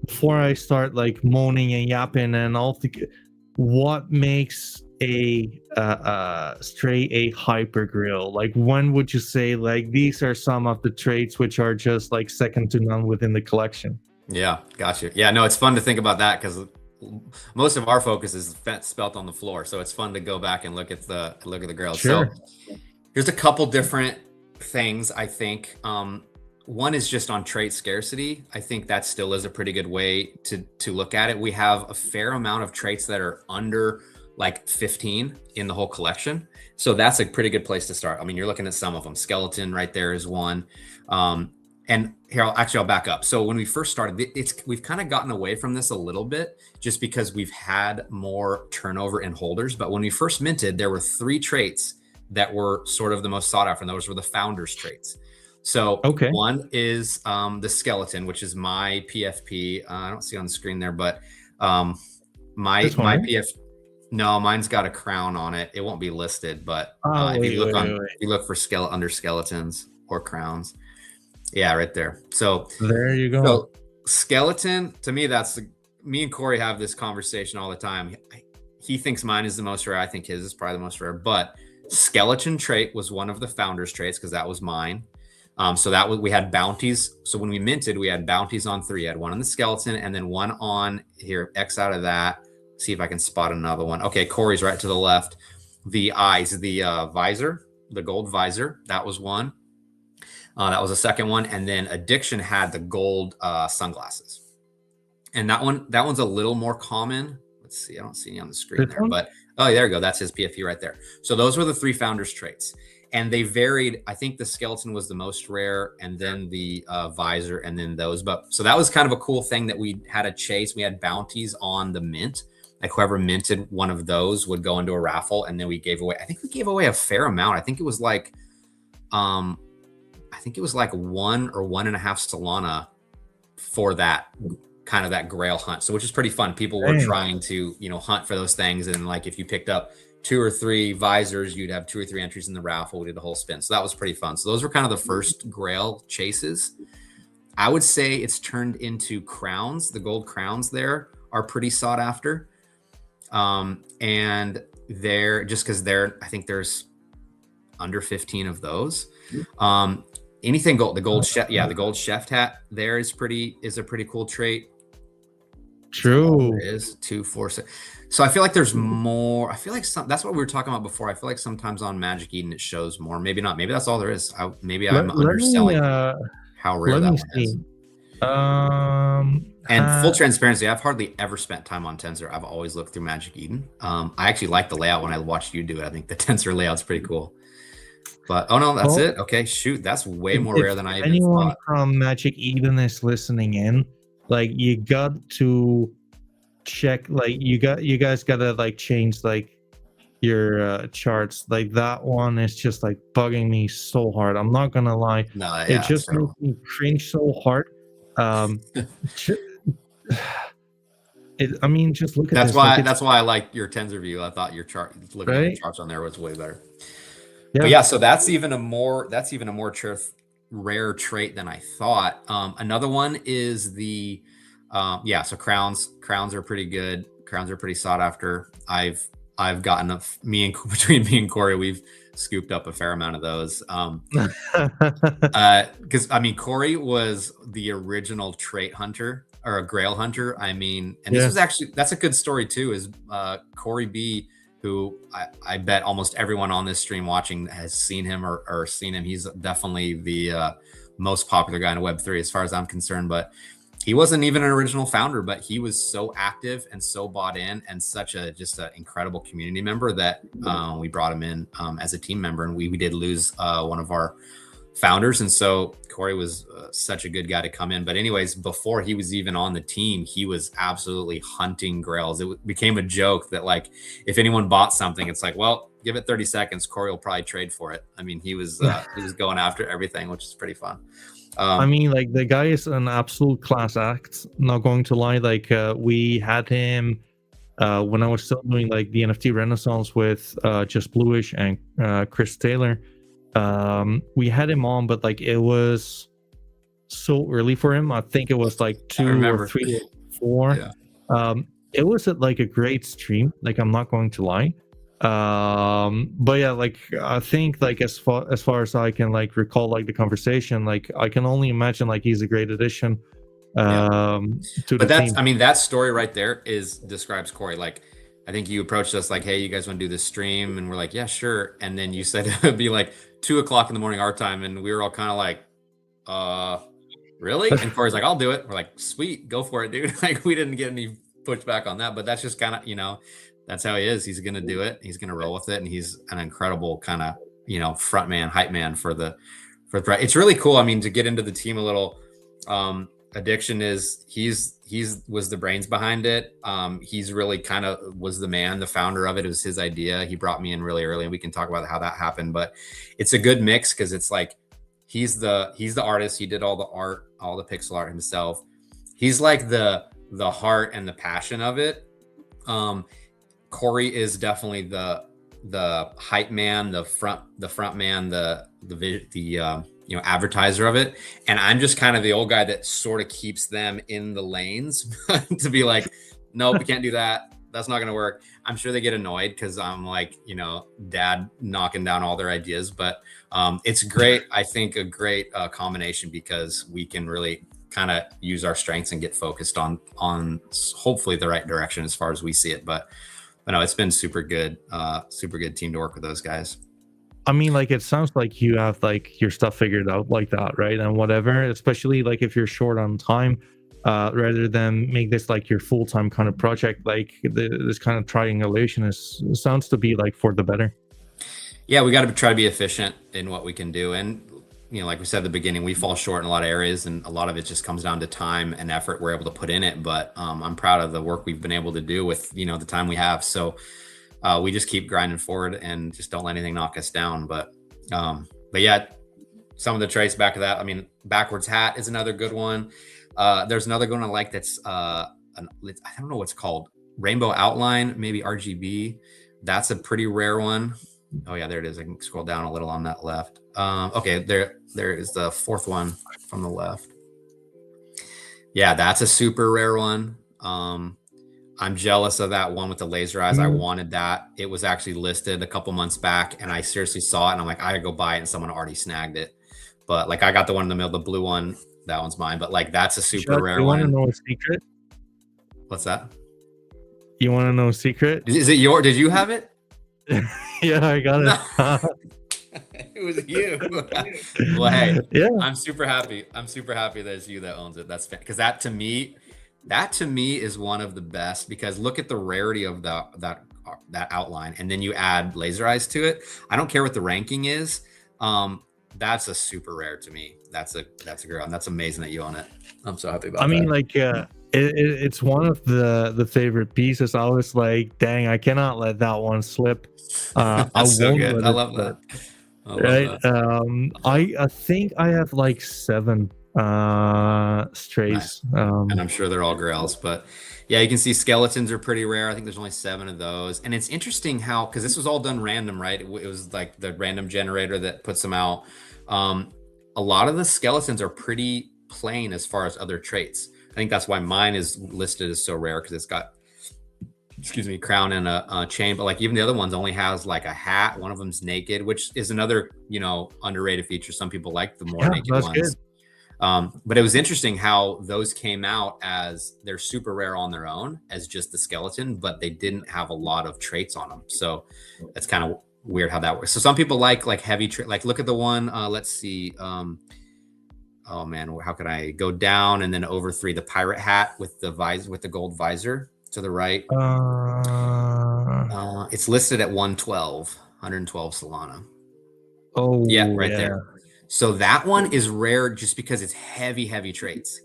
before I start like moaning and yapping and all the, what makes a Stray a hyper grill? Like, when would you say like these are some of the traits which are just like second to none within the collection? Yeah, gotcha. Yeah, no, it's fun to think about that, because most of our focus is spelt on the floor. So it's fun to go back and look at the grills. Sure. So here's a couple different things, I think. One is just on trait scarcity. I think that still is a pretty good way to look at it. We have a fair amount of traits that are under like 15 in the whole collection. So that's a pretty good place to start. I mean, you're looking at some of them. Skeleton right there is one. And here, I'll back up. So when we first started, we've kind of gotten away from this a little bit just because we've had more turnover in holders. But when we first minted, there were 3 traits that were sort of the most sought after, and those were the founders traits. So Okay. one is the skeleton, which is my PFP. I don't see it on the screen there, but my PF. No, mine's got a crown on it. It won't be listed, but if you look for under skeletons or crowns. Yeah, right there. So there you go. So skeleton, to me, me and Corey have this conversation all the time. He thinks mine is the most rare. I think his is probably the most rare. But skeleton trait was one of the founders traits because that was mine. So we had bounties. So when we minted, we had bounties on 3. I had one on the skeleton and then one on here. X out of that. See if I can spot another one. Okay, Corey's right to the left. The eyes, the visor, the gold visor. That was one. That was the second one. And then addiction had the gold sunglasses. And that one's a little more common. Let's see. I don't see any on the screen there, but there we go. That's his PFP right there. So those were the 3 founders traits. And they varied. I think the skeleton was the most rare, and then the visor, and then those. But so that was kind of a cool thing that we had a chase. We had bounties on the mint. Like whoever minted one of those would go into a raffle, and then we gave away. I think we gave away a fair amount. I think it was like 1 or 1.5 Solana for that kind of that grail hunt. So which is pretty fun. People were trying to, hunt for those things. And like, if you picked up 2 or 3 visors, you'd have 2 or 3 entries in the raffle. We did the whole spin. So that was pretty fun. So those were kind of the first grail chases. I would say it's turned into crowns. The gold crowns there are pretty sought after. And they're just because I think there's under 15 of those. Anything gold, the gold chef, the gold chef hat there is a pretty cool trait. True. It is 2, 4, 6. So I feel like there's more. I feel like that's what we were talking about before. I feel like sometimes on Magic Eden it shows more. Maybe not. Maybe that's all there is. I'm underselling how rare that one is. And full transparency, I've hardly ever spent time on Tensor. I've always looked through Magic Eden. I actually like the layout when I watched you do it. I think the Tensor layout's pretty cool. But oh no, that's it. Okay, shoot, that's way more rare than I even anyone thought. From Magic Eden is listening in, like you got to check, like you guys gotta like change like your charts. Like that one is just like bugging me so hard. I'm not gonna lie. No, yeah, it just makes me cringe so hard. Just look at that's this. That's why I like your Tensor view. I thought your chart, looking at the charts on there, was way better. Yeah. But yeah, so that's even a more rare trait than I thought. Another one is the so crowns are pretty good. Crowns are pretty sought after. I've gotten between me and Corey, we've scooped up a fair amount of those. Because Corey was the original trait hunter or a grail hunter. This was actually, that's a good story too, is Corey B, who I bet almost everyone on this stream watching has seen him or seen him. He's definitely the most popular guy in Web3 as far as I'm concerned, but he wasn't even an original founder, but he was so active and so bought in and such just an incredible community member that we brought him in as a team member, and we did lose one of our founders. And so Corey was such a good guy to come in. But anyways, before he was even on the team, he was absolutely hunting grails. It became a joke that like, if anyone bought something, it's like, well, give it 30 seconds. Corey will probably trade for it. He was going after everything, which is pretty fun. Like the guy is an absolute class act. Not going to lie. Like we had him when I was still doing like the NFT Renaissance with Just Bluish and Chris Taylor. We had him on, but like it was so early for him. I think it was like 2 or 3 or 4. Yeah. It was like a great stream. Like I'm not going to lie. But yeah, like I think like as far as I can like recall like the conversation, like I can only imagine like he's a great addition to the team. That story right there describes Corey. Like I think you approached us like, hey, you guys want to do this stream? And we're like, yeah, sure. And then you said it would be like 2:00 in the morning our time, and we were all kind of like, really? And Corey's like, I'll do it. We're like, sweet, go for it, dude. Like we didn't get any pushback on that, but that's just kind of, that's how he is. He's going to do it. He's going to roll with it. And he's an incredible kind of, front man, hype man for the for threat. It's really cool. I mean, to get into the team a little, Addiction is he's was the brains behind it. He's really kind of was the man, the founder of it. It was his idea. He brought me in really early, and we can talk about how that happened. But it's a good mix because it's like he's the artist. He did all the art, all the pixel art himself. He's like the heart and the passion of it. Corey is definitely the hype man, the front man, the advertiser of it, and I'm just kind of the old guy that sort of keeps them in the lanes to be like, nope, we can't do that, that's not going to work. I'm sure they get annoyed because I'm like, dad knocking down all their ideas, but it's great. I think a great combination because we can really kind of use our strengths and get focused on hopefully the right direction as far as we see it. But no, it's been super good team to work with those guys. I mean, like, it sounds like you have like your stuff figured out like that, right? And whatever, especially like if you're short on time, rather than make this like your full-time kind of project, like this kind of triangulation sounds to be like for the better. Yeah, we got to try to be efficient in what we can do. And, like we said at the beginning, we fall short in a lot of areas, and a lot of it just comes down to time and effort we're able to put in it. But I'm proud of the work we've been able to do with, the time we have. So we just keep grinding forward and just don't let anything knock us down. But yeah, some of the traits back to that. I mean, backwards hat is another good one. There's another good one I like that's I don't know what's called, rainbow outline, maybe RGB. That's a pretty rare one. Oh yeah, there it is. I can scroll down a little on that left. Okay, there is the fourth one from the left. Yeah, that's a super rare one. I'm jealous of that one with the laser eyes. I wanted that. It was actually listed a couple months back, and I seriously saw it, and I'm like, I gotta go buy it, and someone already snagged it. But like, I got the one in the middle, the blue one. That one's mine. But like, that's a super rare one. You want to know a secret? What's that? You want to know a secret? Is it your? Did you have it? Yeah, I got it. It was you. Well, hey, yeah, I'm super happy. I'm super happy that it's you that owns it. That's because that to me is one of the best, because look at the rarity of that outline, and then you add laser eyes to it. I don't care what the ranking is. That's a super rare to me. That's a girl, and that's amazing that you own it. I'm so happy about that. I mean, like, it's one of the favorite pieces. I was like, dang, I cannot let that one slip. That's so good. I love that. Right. I think I have like 7 strays. Nice. And I'm sure they're all grails, but yeah, you can see skeletons are pretty rare. I think there's only 7 of those. And it's interesting how, because this was all done random, right? It was like the random generator that puts them out. A lot of the skeletons are pretty plain as far as other traits. I think that's why mine is listed as so rare, because it's got, crown and a chain. But like, even the other ones only has like a hat. One of them's naked, which is another, underrated feature. Some people like the more naked ones. Good. But it was interesting how those came out as they're super rare on their own as just the skeleton, but they didn't have a lot of traits on them. So that's kind of weird how that works. So some people like heavy like look at the one, let's see. Oh man, how could I go down and then over 3, the pirate hat with the visor, with the gold visor to the right. It's listed at 112 Solana. Oh yeah, right there. So that one is rare just because it's heavy traits.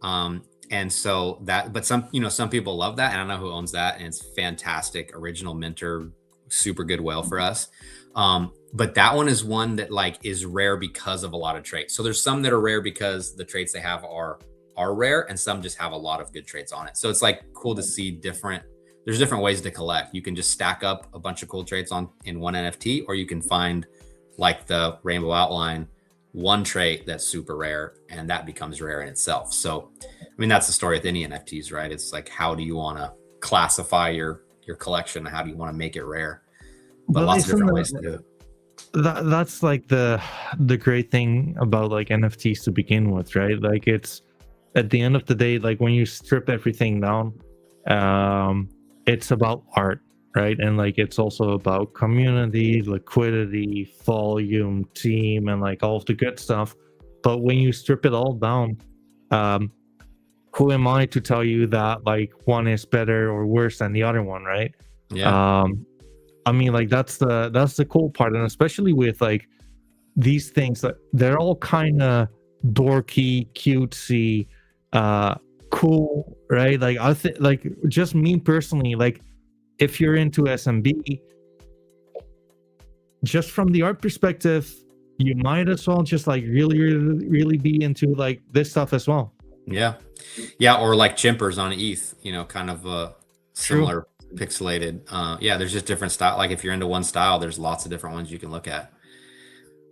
And so that, but some people love that, and I don't know who owns that, and it's fantastic, original minter, super good whale for us. But that one is one that like is rare because of a lot of traits. So there's some that are rare because the traits they have are rare, and some just have a lot of good traits on it. So it's like cool to see there's different ways to collect. You can just stack up a bunch of cool traits in one NFT, or you can find like the rainbow outline, one trait that's super rare, and that becomes rare in itself. So, I mean, that's the story with any NFTs, right? It's like, how do you want to classify your collection? How do you want to make it rare? But lots of different ways to do it. That's like the great thing about like NFTs to begin with, right? Like, it's at the end of the day, like when you strip everything down, it's about art, right? And like, it's also about community, liquidity, volume, team, and like all of the good stuff. But when you strip it all down, who am I to tell you that like one is better or worse than the other one, right? Yeah. I mean, like, that's the cool part, and especially with like these things that they're all kind of dorky, cutesy, cool, right? Like I think, like just me personally, like if you're into SMB, just from the art perspective, you might as well just like really be into like this stuff as well. Yeah. Yeah. Or like chimpers on ETH, kind of True. similar pixelated. Yeah, there's just different style. Like if you're into one style, there's lots of different ones you can look at.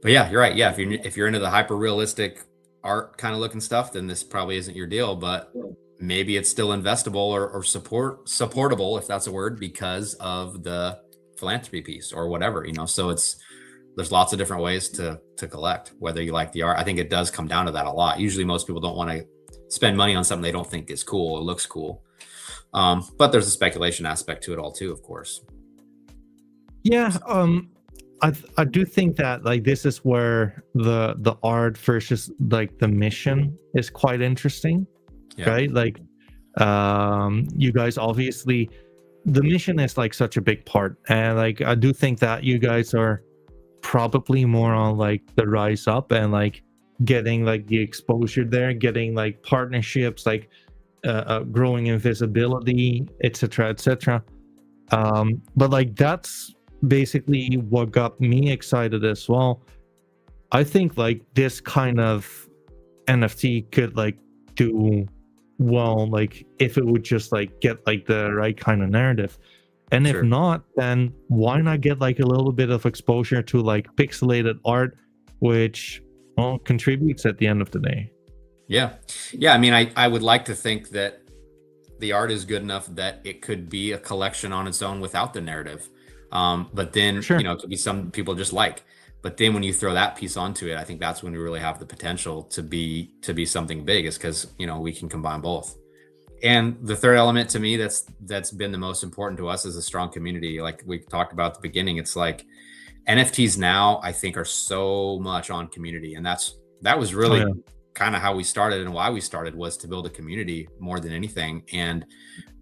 But yeah, you're right. Yeah, if you're into the hyper realistic art kind of looking stuff, then this probably isn't your deal. But maybe it's still investable or supportable, if that's a word, because of the philanthropy piece or whatever. So there's lots of different ways to collect, whether you like the art. I think it does come down to that a lot. Usually most people don't want to spend money on something they don't think is cool or looks cool. But there's a speculation aspect to it all too, of course. Yeah, I do think that like this is where the art versus like the mission is quite interesting, Yeah. right? Like, you guys obviously the mission is like such a big part, and like I do think that you guys are probably more on like the rise up and like getting like the exposure there, getting like partnerships, like growing in visibility, etc., etc. But like that's basically what got me excited as well. I think like this kind of NFT could like do well, like if it would just like get like the right kind of narrative. And if Sure. not, then why not get like a little bit of exposure to like pixelated art, which well contributes at the end of the day. Yeah. Yeah. I mean, I would like to think that the art is good enough that it could be a collection on its own without the narrative. But For then, sure. it could be some people just like, but then when you throw that piece onto it, I think that's when we really have the potential to be something big, is because, we can combine both. And the third element to me that's been the most important to us is a strong community. Like we talked about at the beginning, it's like NFTs now I think are so much on community. And that was Oh yeah. really kind of how we started, and why we started was to build a community more than anything. And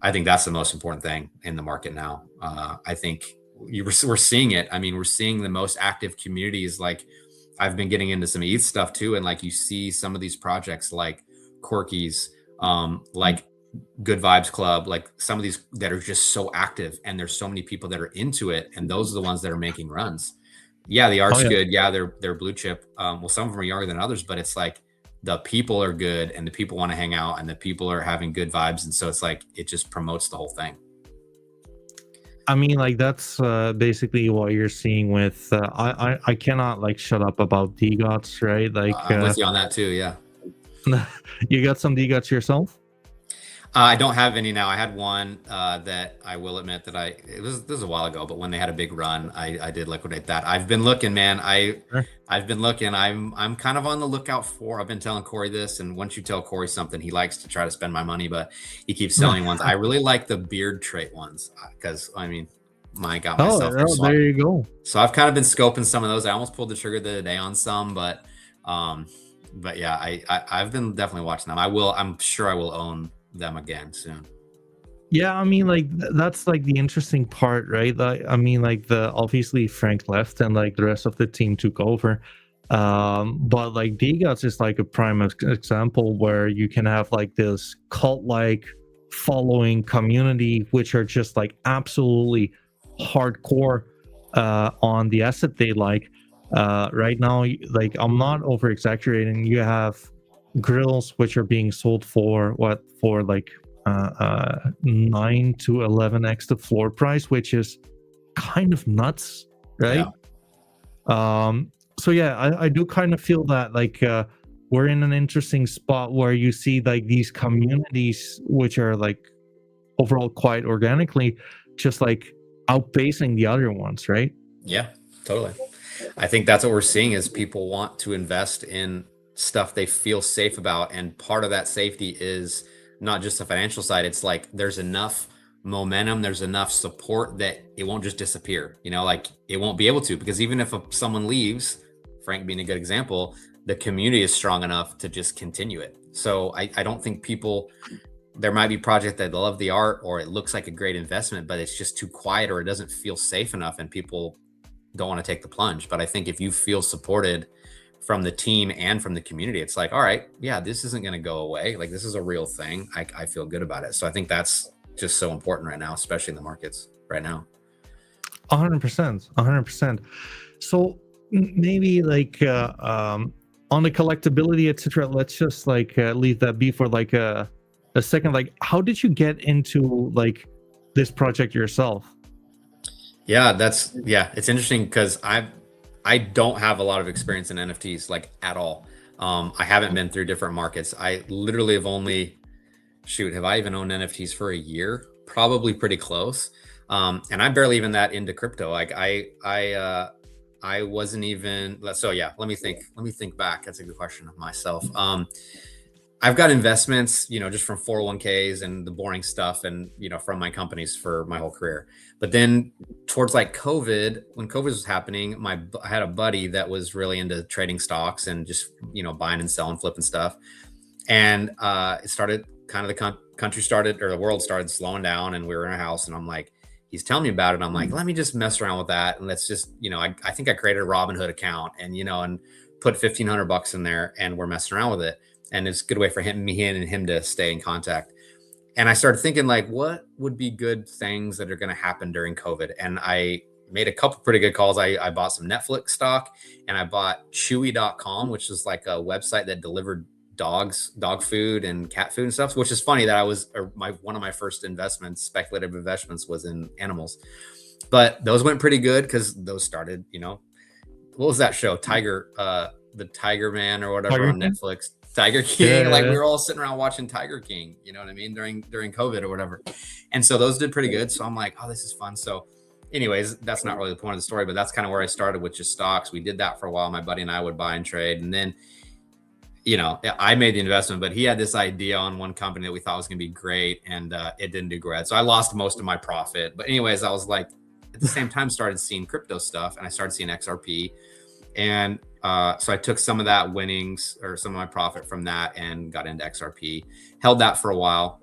I think that's the most important thing in the market now. I think we're seeing it. I mean, we're seeing the most active communities. Like I've been getting into some ETH stuff too, and like you see some of these projects like Corky's, like Good Vibes Club, like some of these that are just so active, and there's so many people that are into it, and those are the ones that are making runs. Yeah, the Oh art's yeah. good. Yeah, they're blue chip. Well, some of them are younger than others, but it's like the people are good, and the people want to hang out, and the people are having good vibes, and so it's like it just promotes the whole thing. I mean, like that's basically what you're seeing with. I cannot like shut up about DGOTs, right? Like, I'm with you on that too. Yeah. you got some DGOTs yourself? I don't have any now. I had one that I will admit that this was a while ago, but when they had a big run, I did liquidate that. I've been looking, man. Sure. I've been looking. I'm kind of on the lookout for. I've been telling Corey this, and once you tell Corey something, he likes to try to spend my money, but he keeps selling ones. I really like the beard trait ones because I mean, I got myself in Oh, there you go. so I've kind of been scoping some of those. I almost pulled the trigger the other day on some, but yeah, I've been definitely watching them. I'm sure I will own them again soon. Yeah, I mean, like that's like the interesting part, right? Like, I mean, like the obviously Frank left and like the rest of the team took over. But like DGOTS is like a prime example where you can have like this cult-like following community, which are just like absolutely hardcore on the asset they like. Right now, like I'm not over exaggerating. You have grills which are being sold for what, for like 9 to 11x the floor price, which is kind of nuts, right? So yeah, I do kind of feel that like we're in an interesting spot where you see like these communities which are like overall quite organically just like outpacing the other ones, right? Yeah, totally. I think that's what we're seeing is people want to invest in stuff they feel safe about. And part of that safety is not just the financial side. It's like there's enough momentum, there's enough support that it won't just disappear, like it won't be able to, because even if someone leaves, Frank being a good example, the community is strong enough to just continue it. So I don't think there might be projects that love the art or it looks like a great investment, but it's just too quiet or it doesn't feel safe enough, and people don't want to take the plunge. But I think if you feel supported from the team and from the community, it's like, all right, yeah, this isn't going to go away. Like, this is a real thing. I feel good about it. So I think that's just so important right now, especially in the markets right now. 100%, 100%. So maybe like on the collectability, etc. Let's just like leave that be for like a second. Like, how did you get into like this project yourself? Yeah, it's interesting because I don't have a lot of experience in NFTs like at all. I haven't been through different markets. I literally have only have I even owned NFTs for a year? Probably pretty close. And I'm barely even that into crypto. Like I wasn't even, so yeah, let me think back. That's a good question of myself. I've got investments, just from 401ks and the boring stuff and, from my companies for my whole career. But then towards like COVID, when COVID was happening, I had a buddy that was really into trading stocks and just, buying and selling, flipping stuff. And it started kind of country started, or the world started slowing down, and we were in a house, and I'm like, he's telling me about it. I'm like, let me just mess around with that. And let's just, I think I created a Robinhood account and, and put $1,500 in there, and we're messing around with it. And it's a good way for me and him to stay in contact. And I started thinking like, what would be good things that are going to happen during COVID? And I made a couple pretty good calls. I bought some Netflix stock, and I bought Chewy.com, which is like a website that delivered dog food and cat food and stuff, which is funny that one of my first speculative investments was in animals. But those went pretty good because those started, what was that show? The Tiger Man or whatever Tiger on King? Netflix. Tiger King. Yeah, Like, yeah, we were all sitting around watching Tiger King, you know what I mean? During COVID or whatever. And so those did pretty good. So I'm like, oh, this is fun. So anyways, that's not really the point of the story, but that's kind of where I started with just stocks. We did that for a while. My buddy and I would buy and trade. And then, I made the investment, but he had this idea on one company that we thought was going to be great, and it didn't do great. So I lost most of my profit. But anyways, I was like, at the same time, started seeing crypto stuff, and I started seeing XRP. And so I took some of that winnings or some of my profit from that and got into XRP, held that for a while.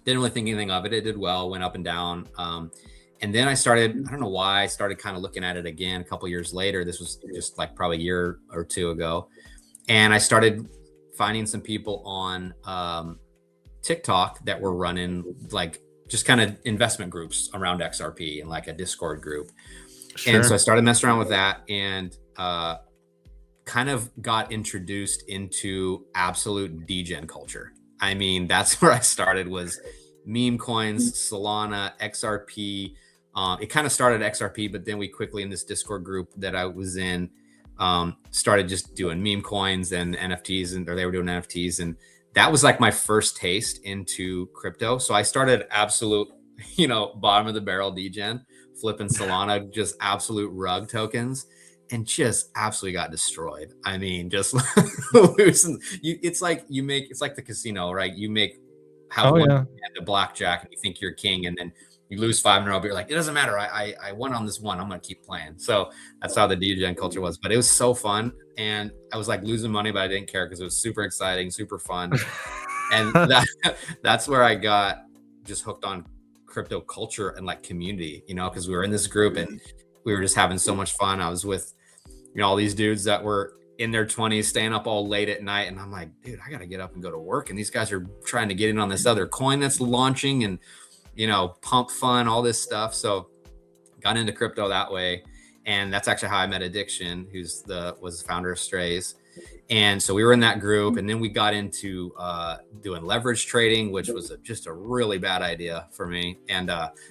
Didn't really think anything of it. It did well, went up and down. And then I don't know why, I started kind of looking at it again a couple years later. This was just like probably a year or two ago. And I started finding some people on TikTok that were running like just kind of investment groups around XRP and like a Discord group. Sure. And so I started messing around with that, and kind of got introduced into absolute degen culture. I mean, that's where I started, was meme coins, Solana, XRP. It kind of started XRP, but then we quickly, in this Discord group that I was in, started just doing meme coins and NFTs, or they were doing NFTs. And that was like my first taste into crypto. So I started absolute, bottom of the barrel degen, flipping Solana, just absolute rug tokens, and just absolutely got destroyed. I mean, just losing. It's like the casino, right? You have one hand of blackjack and you think you're king, and then you lose 5 in a row, but you're like, it doesn't matter. I won on this one. I'm going to keep playing. So that's how the degen culture was. But it was so fun. And I was like losing money, but I didn't care because it was super exciting, super fun. And that's where I got just hooked on crypto culture and like community, because we were in this group and we were just having so much fun. I was with, all these dudes that were in their 20s, staying up all late at night. And I'm like, dude, I got to get up and go to work. And these guys are trying to get in on this other coin that's launching, and pump fun, all this stuff. So got into crypto that way. And that's actually how I met Addiction, was the founder of Strays. And so we were in that group, and then we got into doing leverage trading, which was just a really bad idea for me. And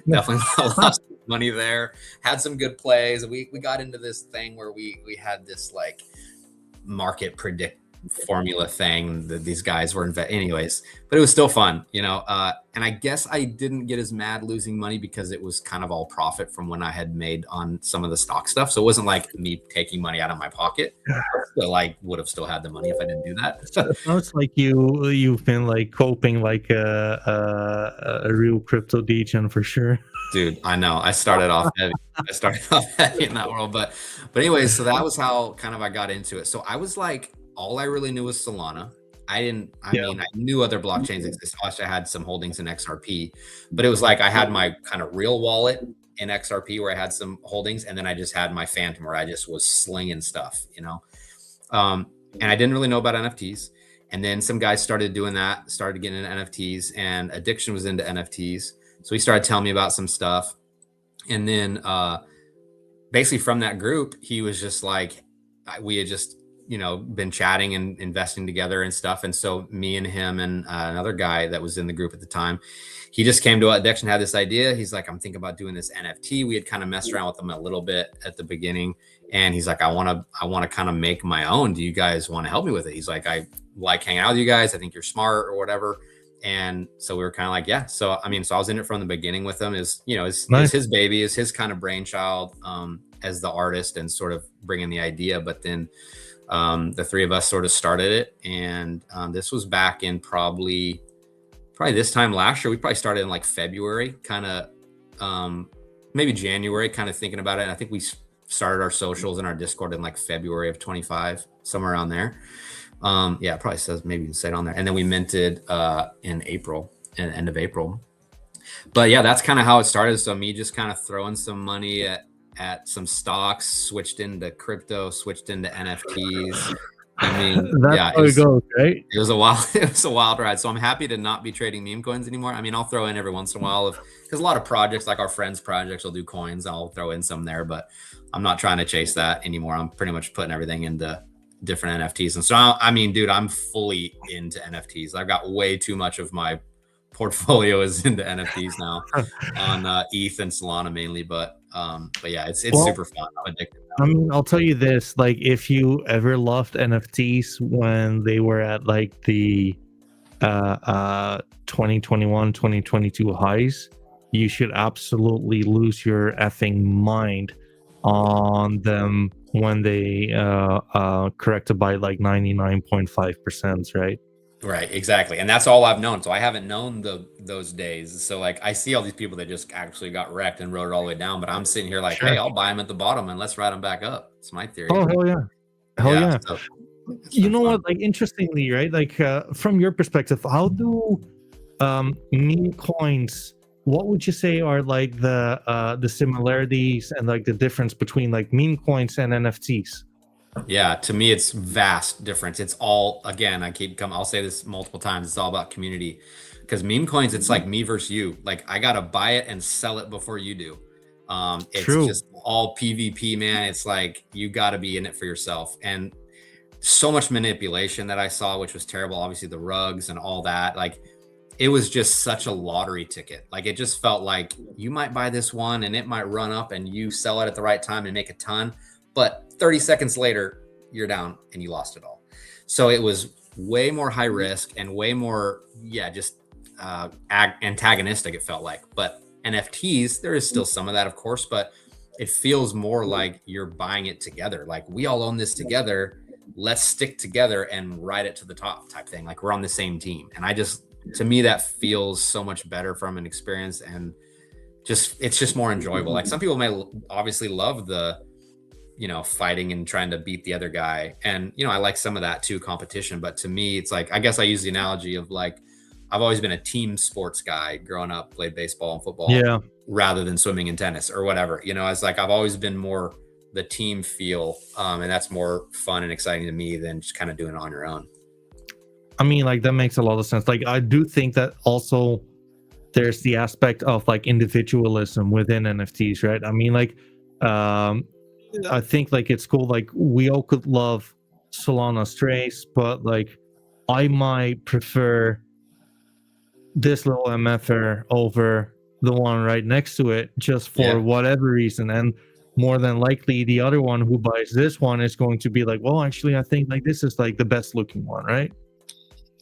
definitely lost money there, had some good plays. We got into this thing where we had this like market predict formula thing that these guys were anyways, but it was still fun, and I guess I didn't get as mad losing money because it was kind of all profit from when I had made on some of the stock stuff. So it wasn't like me taking money out of my pocket. So I would have still had the money if I didn't do that. It sounds like you've been like coping like a real crypto degen for sure. Dude, I know. I started off heavy. In that world, but anyways, so that was how kind of I got into it. So I was like, all I really knew was Solana. I mean, I knew other blockchains existed. I had some holdings in XRP, but it was like I had my kind of real wallet, in XRP where I had some holdings, and then I just had my Phantom where I just was slinging stuff, you know. And I didn't really know about NFTs. And then some guys started doing that, started getting into NFTs, and Addiction was into NFTs. So he started telling me about some stuff. And then basically from that group, he was just like, we had just, you know, been chatting and investing together and stuff. And so me and him and another guy that was in the group at the time, he just came to Addiction, had this idea. He's like, I'm thinking about doing this NFT. We had kind of messed around with him a little bit at the beginning. And he's like, I want to kind of make my own. Do you guys want to help me with it? He's like, I like hanging out with you guys. I think you're smart or whatever. And so we were kind of like, yeah. So, I mean, so I was in it from the beginning with him. Is, you know, is his baby, is his kind of brainchild as the artist and sort of bringing the idea. But then the three of us sort of started it. And this was back in probably this time last year. We probably started in like February, kind of maybe January, kind of thinking about it. And I think we started our socials and our Discord in like February of 25, somewhere around there. Yeah, it probably says, maybe you can say it on there. And then we minted in April, end of April. But yeah, that's kind of how it started. So me just kind of throwing some money at some stocks, switched into crypto, switched into NFTs. I mean, that's how it goes, right? It was a wild ride. So I'm happy to not be trading meme coins anymore. I mean, I'll throw in every once in a while because a lot of projects, like our friends' projects, will do coins. I'll throw in some there, but I'm not trying to chase that anymore. I'm pretty much putting everything into different NFTs. And so, I mean, dude, I'm fully into NFTs. I've got way too much of my portfolio is into NFTs now on ETH and Solana mainly. But yeah, it's super fun. I'm addicted now. I mean, I'll tell you this, like, if you ever loved NFTs when they were at like the 2021, 2022 highs, you should absolutely lose your effing mind on them when they corrected by like 99.5%, right? Right, exactly. And that's all I've known. So I haven't known those days. So like I see all these people that just actually got wrecked and rode it all the way down, but I'm sitting here like, hey, I'll buy them at the bottom and let's ride them back up. It's my theory. Oh, hell yeah. Hell yeah. So you know what, like, interestingly, right, like from your perspective, how do meme coins, what would you say are like the similarities and like the difference between like meme coins and NFTs? Yeah, to me, it's vast difference. It's all, again, I'll say this multiple times. It's all about community, because meme coins, it's like me versus you. Like I got to buy it and sell it before you do. It's True. Just all PvP, man. It's like, you got to be in it for yourself. And so much manipulation that I saw, which was terrible. Obviously the rugs and all that, like it was just such a lottery ticket. Like it just felt like you might buy this one and it might run up and you sell it at the right time and make a ton. But 30 seconds later, you're down and you lost it all. So it was way more high risk and way more, just antagonistic, it felt like. But NFTs, there is still some of that, of course, but it feels more like you're buying it together. Like we all own this together. Let's stick together and ride it to the top type thing. Like we're on the same team. And to me, that feels so much better from an experience, and it's just more enjoyable. Like some people may obviously love the, fighting and trying to beat the other guy. And, I like some of that too, competition. But to me, it's like, I guess I use the analogy of like, I've always been a team sports guy growing up, played baseball and football rather than swimming and tennis or whatever. It's like, I've always been more the team feel. And that's more fun and exciting to me than just kind of doing it on your own. I mean, like that makes a lot of sense. Like I do think that also there's the aspect of like individualism within NFTs, right? I mean, like, I think like it's cool, like we all could love Solana strays, but like I might prefer this little MFR over the one right next to it just for whatever reason. And more than likely the other one who buys this one is going to be like, well, actually I think like this is like the best looking one, right?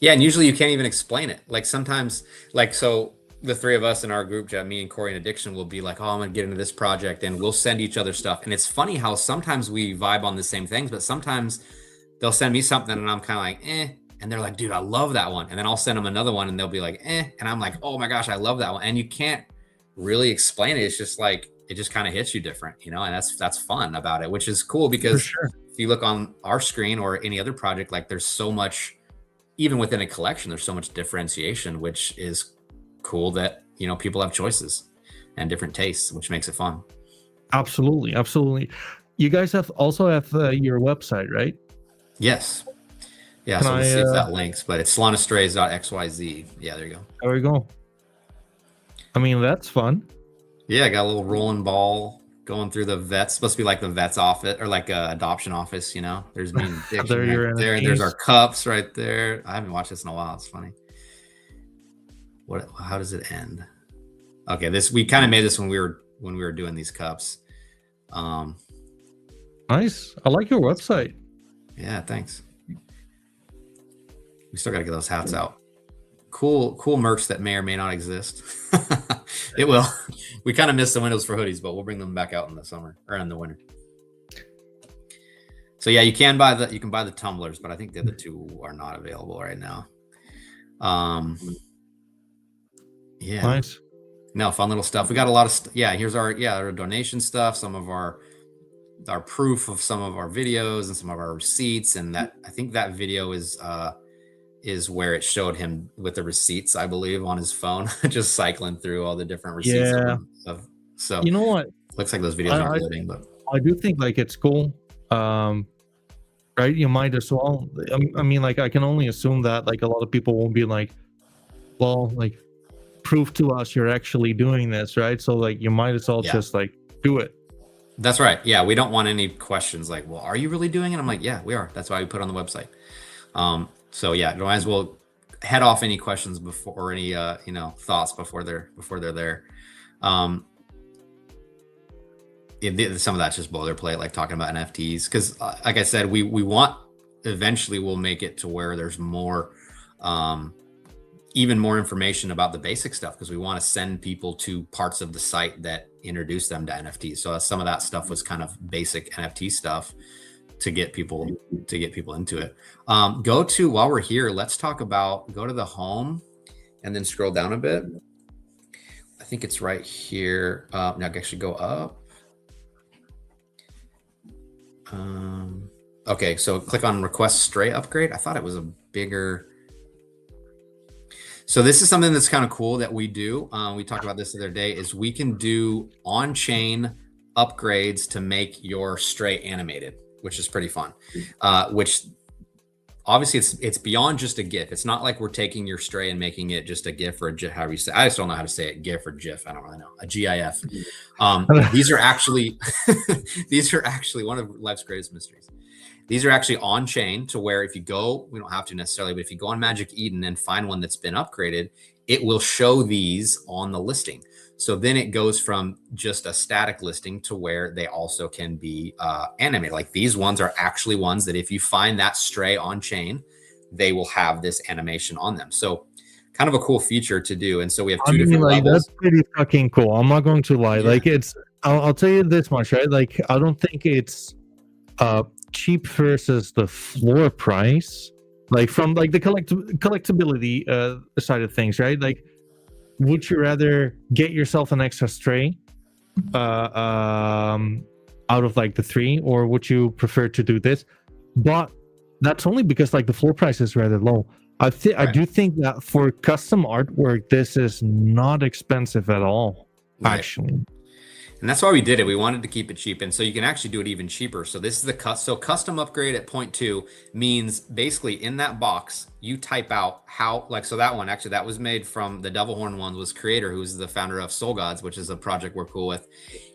Yeah, and usually you can't even explain it. Like sometimes, like, so the three of us in our group chat, me and Corey and Addiction, will be like, oh, I'm gonna get into this project, and we'll send each other stuff. And it's funny how sometimes we vibe on the same things, but sometimes they'll send me something and I'm kind of like, and they're like, dude, I love that one. And then I'll send them another one and they'll be like, and I'm like, oh my gosh, I love that one. And you can't really explain it. It's just like, it just kind of hits you different, and that's fun about it, which is cool, because if you look on our screen or any other project, like there's so much, even within a collection, there's so much differentiation, which is cool that, people have choices. and different tastes, which makes it fun. Absolutely, absolutely. You guys also have your website, right? Yes. Yeah, Can so let's see if I? that links, but it's solanastrays.xyz. Yeah, there you go. There we go. I mean, that's fun. Yeah, I got a little rolling ball going through the vets. Supposed to be like the vets office or like a adoption office, you know. There's me and There addiction are right your there. There's our NFTs. cups right there. I haven't watched this in a while. It's funny. What? How does it end? Okay, we kind of made this when we were doing these cups. Nice. I like your website. Yeah, thanks. We still got to get those hats out. Cool merch that may or may not exist. It will. We kind of missed the windows for hoodies, but we'll bring them back out in the summer or in the winter. So yeah, you can buy the tumblers, but I think the other two are not available right now. Yeah. Nice. No, fun little stuff. We got a lot of here's our donation stuff, some of our proof of some of our videos and some of our receipts, and that I think that video is where it showed him with the receipts, I believe, on his phone, just cycling through all the different receipts. Yeah. So you know what? Looks like those videos aren't loading, but I do think like it's cool. Right? You might as well. I mean, like I can only assume that like a lot of people won't be like, well, like prove to us you're actually doing this, right? So like you might as well just like do it. That's right. Yeah, we don't want any questions like, well, are you really doing it? I'm like, yeah, we are. That's why we put it on the website. So yeah, might as well head off any questions before, or any thoughts before they're there. Some of that's just boilerplate, like talking about NFTs, because like I said, we want, eventually we'll make it to where there's more, even more information about the basic stuff, because we want to send people to parts of the site that introduce them to NFTs. So some of that stuff was kind of basic NFT stuff to get people into it. While we're here, let's talk about, go to the home and then scroll down a bit. I think it's right here. Now I can actually go up. Okay, so click on request stray upgrade. I thought it was a bigger. So this is something that's kind of cool that we do. We talked about this the other day, is we can do on-chain upgrades to make your stray animated, which is pretty fun. Which obviously it's beyond just a GIF. It's not like we're taking your stray and making it just a GIF or a GIF, however you say. I just don't know how to say it, GIF or GIF. I don't really know. A GIF. These are actually one of life's greatest mysteries. These are actually on chain, to where if you go, we don't have to necessarily, but if you go on Magic Eden and find one that's been upgraded, it will show these on the listing. So then it goes from just a static listing to where they also can be animated. Like these ones are actually ones that if you find that stray on chain, they will have this animation on them. So kind of a cool feature to do. And so we have two different levels. That's pretty fucking cool. I'm not going to lie. Yeah. Like I'll tell you this much, right? Like I don't think it's cheap versus the floor price, like from like the collectability side of things, right? Like, would you rather get yourself an extra stray out of like the 3, or would you prefer to do this? But that's only because like the floor price is rather low. I do think that for custom artwork, this is not expensive at all, actually. And that's why we did it. We wanted to keep it cheap. And so you can actually do it even cheaper. So this is the custom upgrade at 0.2 means basically in that box, you type out how, like, so that one, actually that was made from the Devil Horn one, was Creator, who's the founder of Soul Gods, which is a project we're cool with.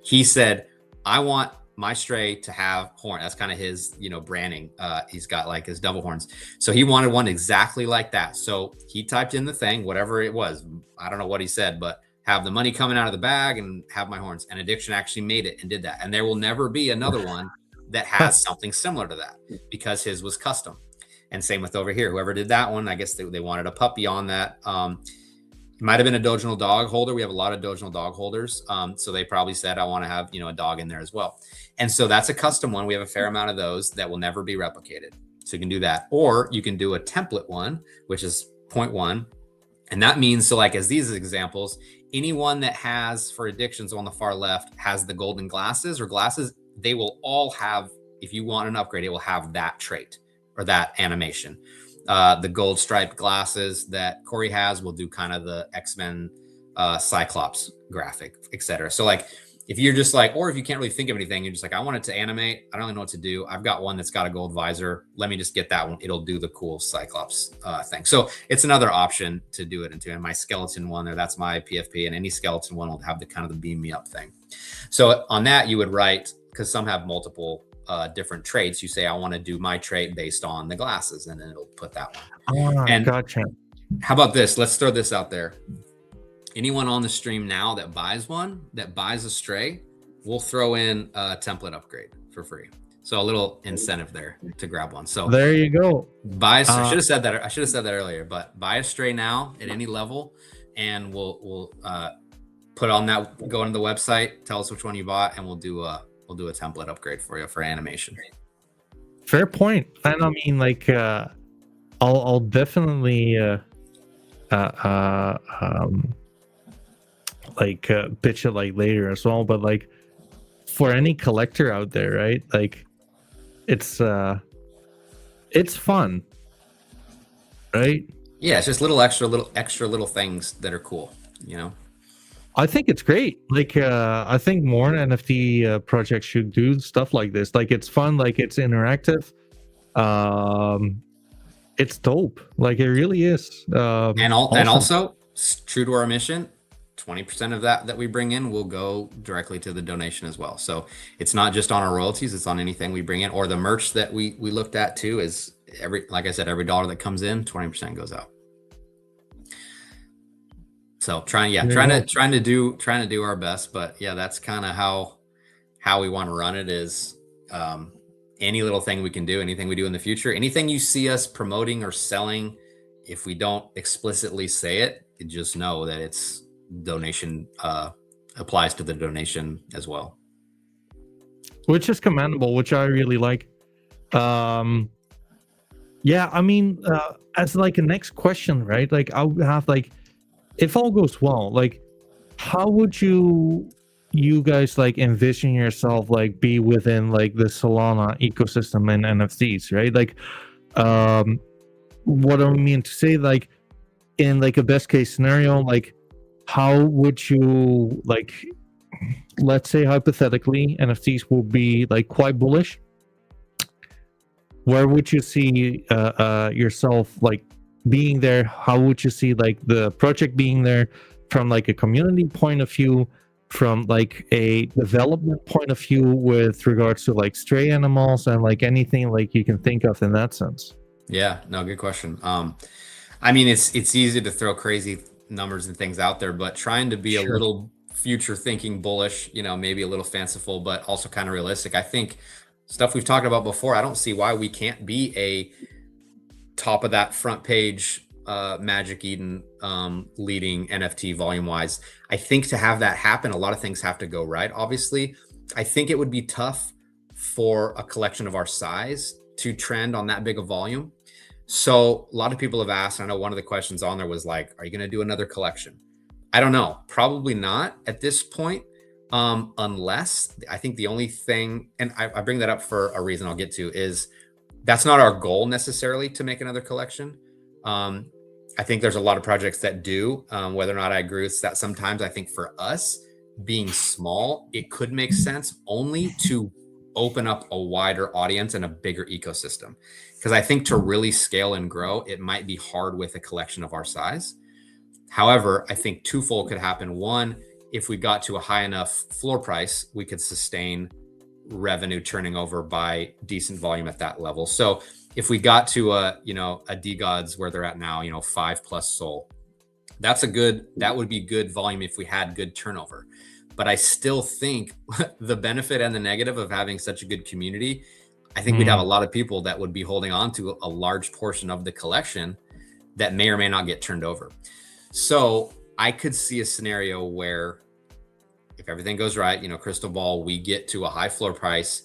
He said, I want my stray to have horn. That's kind of his, branding. He's got like his devil horns. So he wanted one exactly like that. So he typed in the thing, whatever it was. I don't know what he said, but have the money coming out of the bag and have my horns. And Addiction actually made it and did that. And there will never be another one that has something similar to that, because his was custom. And same with over here. Whoever did that one, I guess they wanted a puppy on that. It might have been a Doginal dog holder. We have a lot of Doginal dog holders. So they probably said, I want to have, a dog in there as well. And so that's a custom one. We have a fair amount of those that will never be replicated. So you can do that. Or you can do a template one, which is 0.1. And that means, so like as these examples, anyone that has, for Addictions on the far left, has the golden glasses, they will all have, if you want an upgrade, it will have that trait or that animation. The gold striped glasses that Corey has will do kind of the X-Men Cyclops graphic, etc. So like, if you're just like, or if you can't really think of anything, you're just like, I want it to animate. I don't really know what to do. I've got one that's got a gold visor. Let me just get that one. It'll do the cool Cyclops thing. So it's another option to do it into. And my skeleton one there, that's my PFP, and any skeleton one will have the kind of the beam me up thing. So on that, you would write, because some have multiple different traits. You say, I want to do my trait based on the glasses, and then it'll put that one. And gotcha. How about this? Let's throw this out there. Anyone on the stream now that buys a stray, we'll throw in a template upgrade for free. So a little incentive there to grab one. So there you go. I should have said that. I should have said that earlier. But buy a stray now at any level, and we'll put on that. Go into the website, tell us which one you bought, and we'll do a template upgrade for you for animation. Fair point. And I mean, like, I'll definitely pitch it like later as well, but like for any collector out there, right, like it's fun, right? Yeah, it's just little extra things that are cool, you know. I think it's great. Like I think more NFT projects should do stuff like this. Like it's fun, like it's interactive, it's dope, like it really is. And also true to our mission, 20% of that we bring in will go directly to the donation as well. So it's not just on our royalties, it's on anything we bring in, or the merch that we looked at too. Is like I said, every dollar that comes in, 20% goes out. So trying to do our best, but yeah, that's kind of how we want to run it. Is any little thing we can do, anything we do in the future, anything you see us promoting or selling, if we don't explicitly say it, just know that it's donation, applies to the donation as well, which is commendable, which I really like. Yeah, I mean, as like a next question, right, like I would have, like, if all goes well, like how would you guys like envision yourself like be within like the Solana ecosystem and NFTs, right? Like what I mean to say, like in like a best case scenario, like how would you, like, let's say hypothetically NFTs will be like quite bullish, where would you see yourself like being there? How would you see like the project being there from like a community point of view, from like a development point of view with regards to like stray animals and like anything like you can think of in that sense? Yeah, no, good question. I mean, it's easy to throw crazy numbers and things out there, but trying to be a little future thinking, bullish, you know, maybe a little fanciful, but also kind of realistic. I think stuff we've talked about before, I don't see why we can't be a top of that front page Magic Eden leading NFT volume wise. I think to have that happen, a lot of things have to go right. Obviously, I think it would be tough for a collection of our size to trend on that big a volume. So a lot of people have asked, I know one of the questions on there was like, are you going to do another collection? I don't know, probably not at this point, unless, I think the only thing, and I bring that up for a reason I'll get to, is that's not our goal necessarily to make another collection. I think there's a lot of projects that do, whether or not I agree with that. Sometimes I think for us being small, it could make sense only to open up a wider audience and a bigger ecosystem. Because I think to really scale and grow, it might be hard with a collection of our size. However, I think twofold could happen. One, if we got to a high enough floor price, we could sustain revenue turning over by decent volume at that level. So if we got to a DGods where they're at now, 5+ SOL, that would be good volume if we had good turnover. But I still think the benefit and the negative of having such a good community, I think we'd have a lot of people that would be holding on to a large portion of the collection that may or may not get turned over. So I could see a scenario where if everything goes right, crystal ball, we get to a high floor price.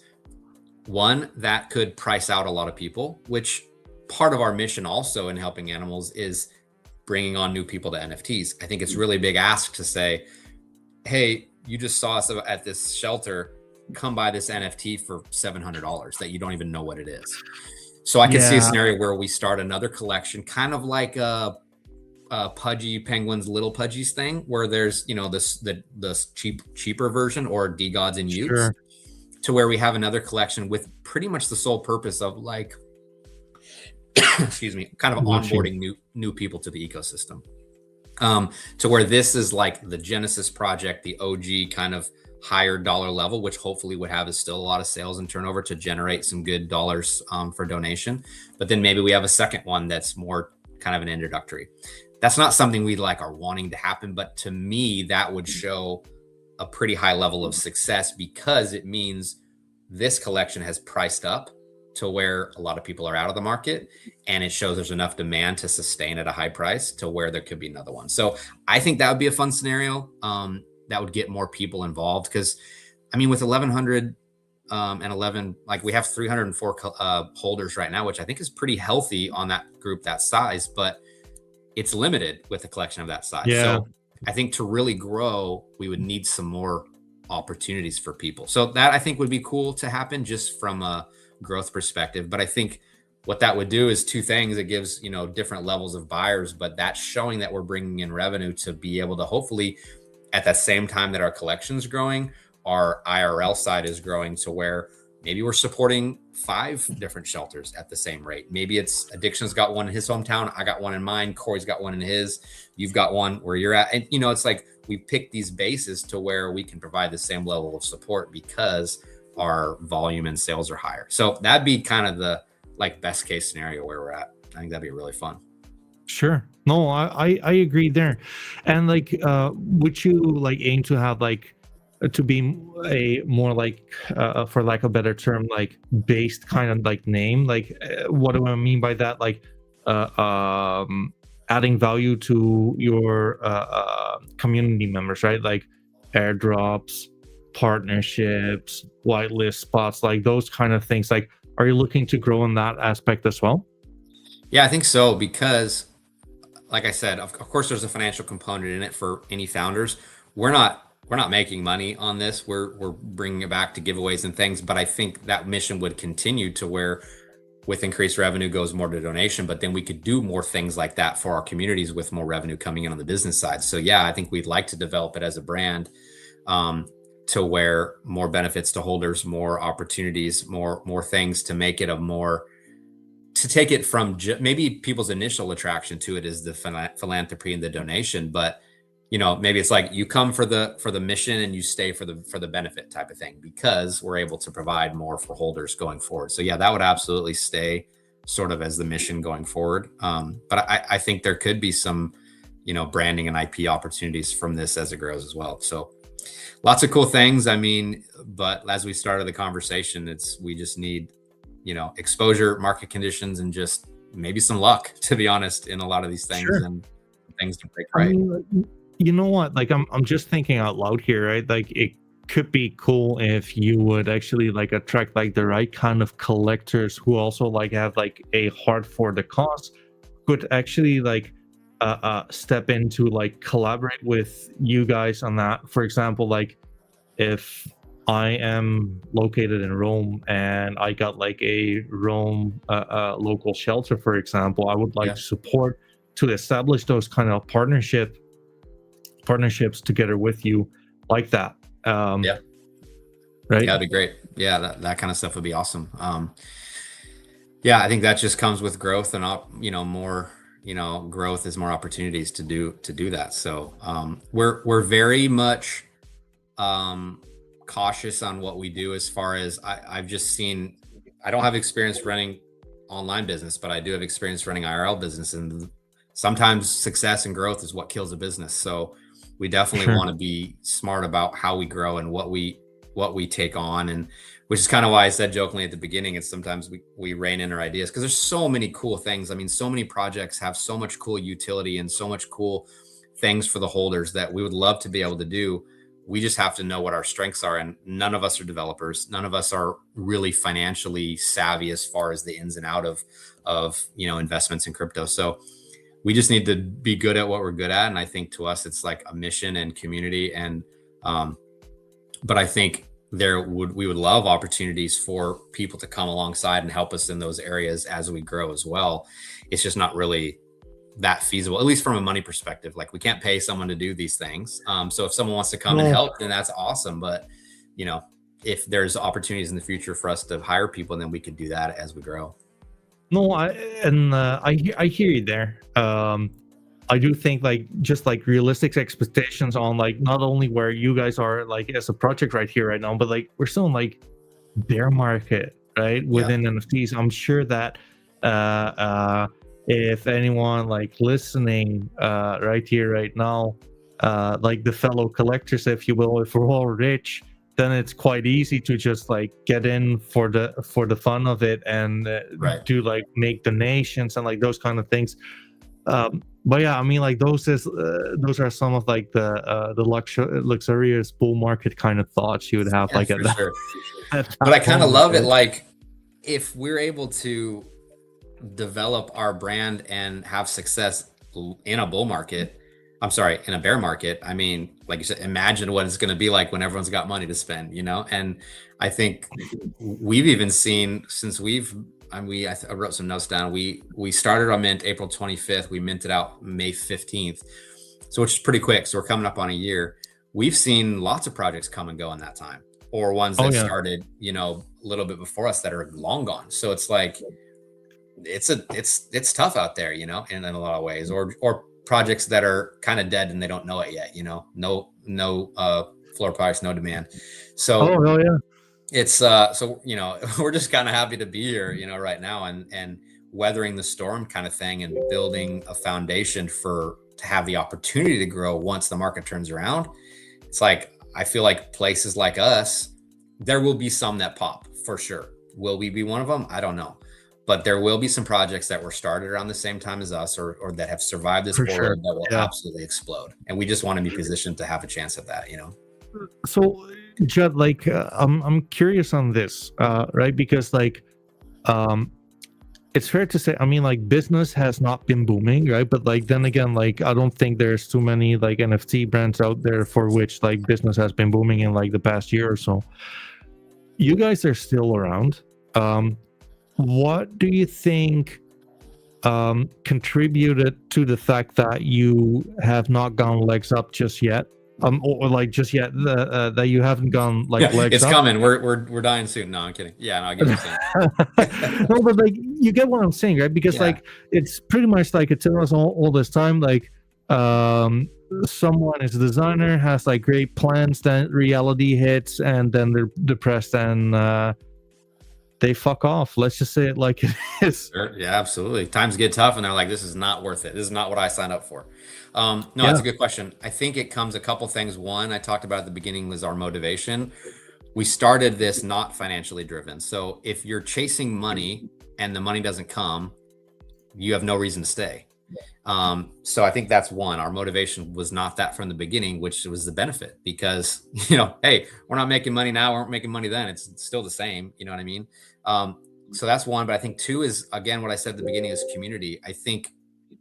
One, that could price out a lot of people, which part of our mission also in helping animals is bringing on new people to NFTs. I think it's really big ask to say, hey, you just saw us at this shelter, come buy this NFT for $700 that you don't even know what it is. So I can see a scenario where we start another collection, kind of like Pudgy Penguins Little Pudgies thing, where there's, you know, this cheaper version, or D-Gods and Utes, Sure. to where we have another collection with pretty much the sole purpose of like, excuse me, kind of Watching. onboarding new people to the ecosystem. To where this is like the Genesis project, the OG kind of higher dollar level, which hopefully would have is still a lot of sales and turnover to generate some good dollars for donation. But then maybe we have a second one that's more kind of an introductory. That's not something we like are wanting to happen, but to me, that would show a pretty high level of success, because it means this collection has priced up to where a lot of people are out of the market, and it shows there's enough demand to sustain at a high price to where there could be another one. So I think that would be a fun scenario that would get more people involved, because I mean, with 1100 and 11, like we have 304 holders right now, which I think is pretty healthy on that group that size, but it's limited with a collection of that size. Yeah. So I think to really grow, we would need some more opportunities for people. So that I think would be cool to happen just from a growth perspective. But I think what that would do is two things. It gives, you know, different levels of buyers, but that's showing that we're bringing in revenue to be able to hopefully at that same time that our collection's growing, our IRL side is growing to where maybe we're supporting 5 different shelters at the same rate. Maybe it's Addiction's got one in his hometown. I got one in mine. Corey's got one in his. You've got one where you're at. And, you know, it's like we pick these bases to where we can provide the same level of support because our volume and sales are higher. So that'd be kind of the like best case scenario where we're at. I think that'd be really fun. Sure. No, I agree there. And like, would you like aim to have like to be a more like, for lack of a better term, like based kind of like name? Like, what do I mean by that? Like, adding value to your community members, right? Like airdrops, partnerships, whitelist spots, like those kind of things. Like, are you looking to grow in that aspect as well? Yeah, I think so, because like I said, of course there's a financial component in it for any founders. We're not making money on this. We're bringing it back to giveaways and things, but I think that mission would continue to where with increased revenue goes more to donation, but then we could do more things like that for our communities with more revenue coming in on the business side. So yeah, I think we'd like to develop it as a brand, to where more benefits to holders, more opportunities, more things to make it a more, to take it from maybe people's initial attraction to it is the philanthropy and the donation, but you know, maybe it's like you come for the mission and you stay for the benefit type of thing, because we're able to provide more for holders going forward. So yeah, that would absolutely stay sort of as the mission going forward. But I think there could be some, you know, branding and IP opportunities from this as it grows as well. So lots of cool things. I mean, but as we started the conversation, we just need, you know, exposure, market conditions, and just maybe some luck, to be honest, in a lot of these things. Sure. And things to break I right. mean, you know what? Like, I'm just thinking out loud here, right? Like, it could be cool if you would actually like attract like the right kind of collectors who also like have like a heart for the cause, could actually like step into like collaborate with you guys on that. For example, like if I am located in Rome and I got like a Rome local shelter, for example, I would like Yeah. to support to establish those kind of partnerships together with you like that. Yeah. Right. Yeah, that'd be great. Yeah, that kind of stuff would be awesome. Yeah, I think that just comes with growth and you know, more, you know, growth is more opportunities to do that. So we're very much cautious on what we do, as far as I've just seen. I don't have experience running online business, but I do have experience running IRL business, and sometimes success and growth is what kills a business. So we definitely Sure. want to be smart about how we grow and what we take on, and which is kind of why I said jokingly at the beginning, it's sometimes we rein in our ideas, because there's so many cool things. I mean, so many projects have so much cool utility and so much cool things for the holders that we would love to be able to do. We just have to know what our strengths are, and none of us are developers. None of us are really financially savvy as far as the ins and out of you know, investments in crypto. So we just need to be good at what we're good at. And I think to us, it's like a mission and community. And, but I think we would love opportunities for people to come alongside and help us in those areas as we grow as well. It's just not really that feasible, at least from a money perspective. Like we can't pay someone to do these things. So if someone wants to come and No, help, then that's awesome. But you know, if there's opportunities in the future for us to hire people, then we could do that as we grow. no, I hear you there. I do think like just like realistic expectations on like not only where you guys are like as a project right here right now, but like we're still in like bear market, right? Within NFTs. I'm sure that if anyone like listening right here right now, like the fellow collectors, if you will, if we're all rich, then it's quite easy to just like get in for the fun of it and do like make donations and like those kind of things. But yeah, I mean, like those are some of like the luxurious bull market kind of thoughts you would have, like at that. Sure. But I kind of love it. Like if we're able to develop our brand and have success in a bull market, I'm sorry, in a bear market, I mean, like you said, imagine what it's going to be like when everyone's got money to spend, you know? And I think we've even seen since I wrote some notes down. We started our mint April 25th. We minted out May 15th. So which is pretty quick. So we're coming up on a year. We've seen lots of projects come and go in that time, or ones that started, you know, a little bit before us that are long gone. So it's like, it's tough out there, you know, in a lot of ways, or projects that are kind of dead and they don't know it yet, you know, no floor price, no demand. So it's so, you know, we're just kind of happy to be here, you know, right now and weathering the storm kind of thing and building a foundation to have the opportunity to grow once the market turns around. It's like, I feel like places like us, there will be some that pop for sure. Will we be one of them? I don't know. But there will be some projects that were started around the same time as us or that have survived this board that will absolutely explode. And we just want to be positioned to have a chance at that, you know? So Judd, like I'm curious on this, right? Because like it's fair to say, I mean, like business has not been booming, right? But like then again, like I don't think there's too many like NFT brands out there for which like business has been booming in like the past year or so. You guys are still around. What do you think contributed to the fact that you have not gone legs up just yet? Or like just yet that you haven't gone like legs it's up? It's coming. We're dying soon. No, I'm kidding. Yeah, no, I get what you're saying. No, but like you get what I'm saying, right? Because like it's pretty much like it tells us all this time, like someone is a designer, has like great plans, then reality hits, and then they're depressed and they fuck off. Let's just say it like it is. Sure. Yeah, absolutely. Times get tough and they're like, this is not worth it. This is not what I signed up for. No, that's a good question. I think it comes a couple things. One, I talked about at the beginning was our motivation. We started this not financially driven. So if you're chasing money and the money doesn't come, you have no reason to stay. So I think that's one. Our motivation was not that from the beginning, which was the benefit because, you know, hey, we're not making money now. We weren't making money then. It's still the same. You know what I mean? So that's one. But I think two is, again, what I said at the beginning is community. I think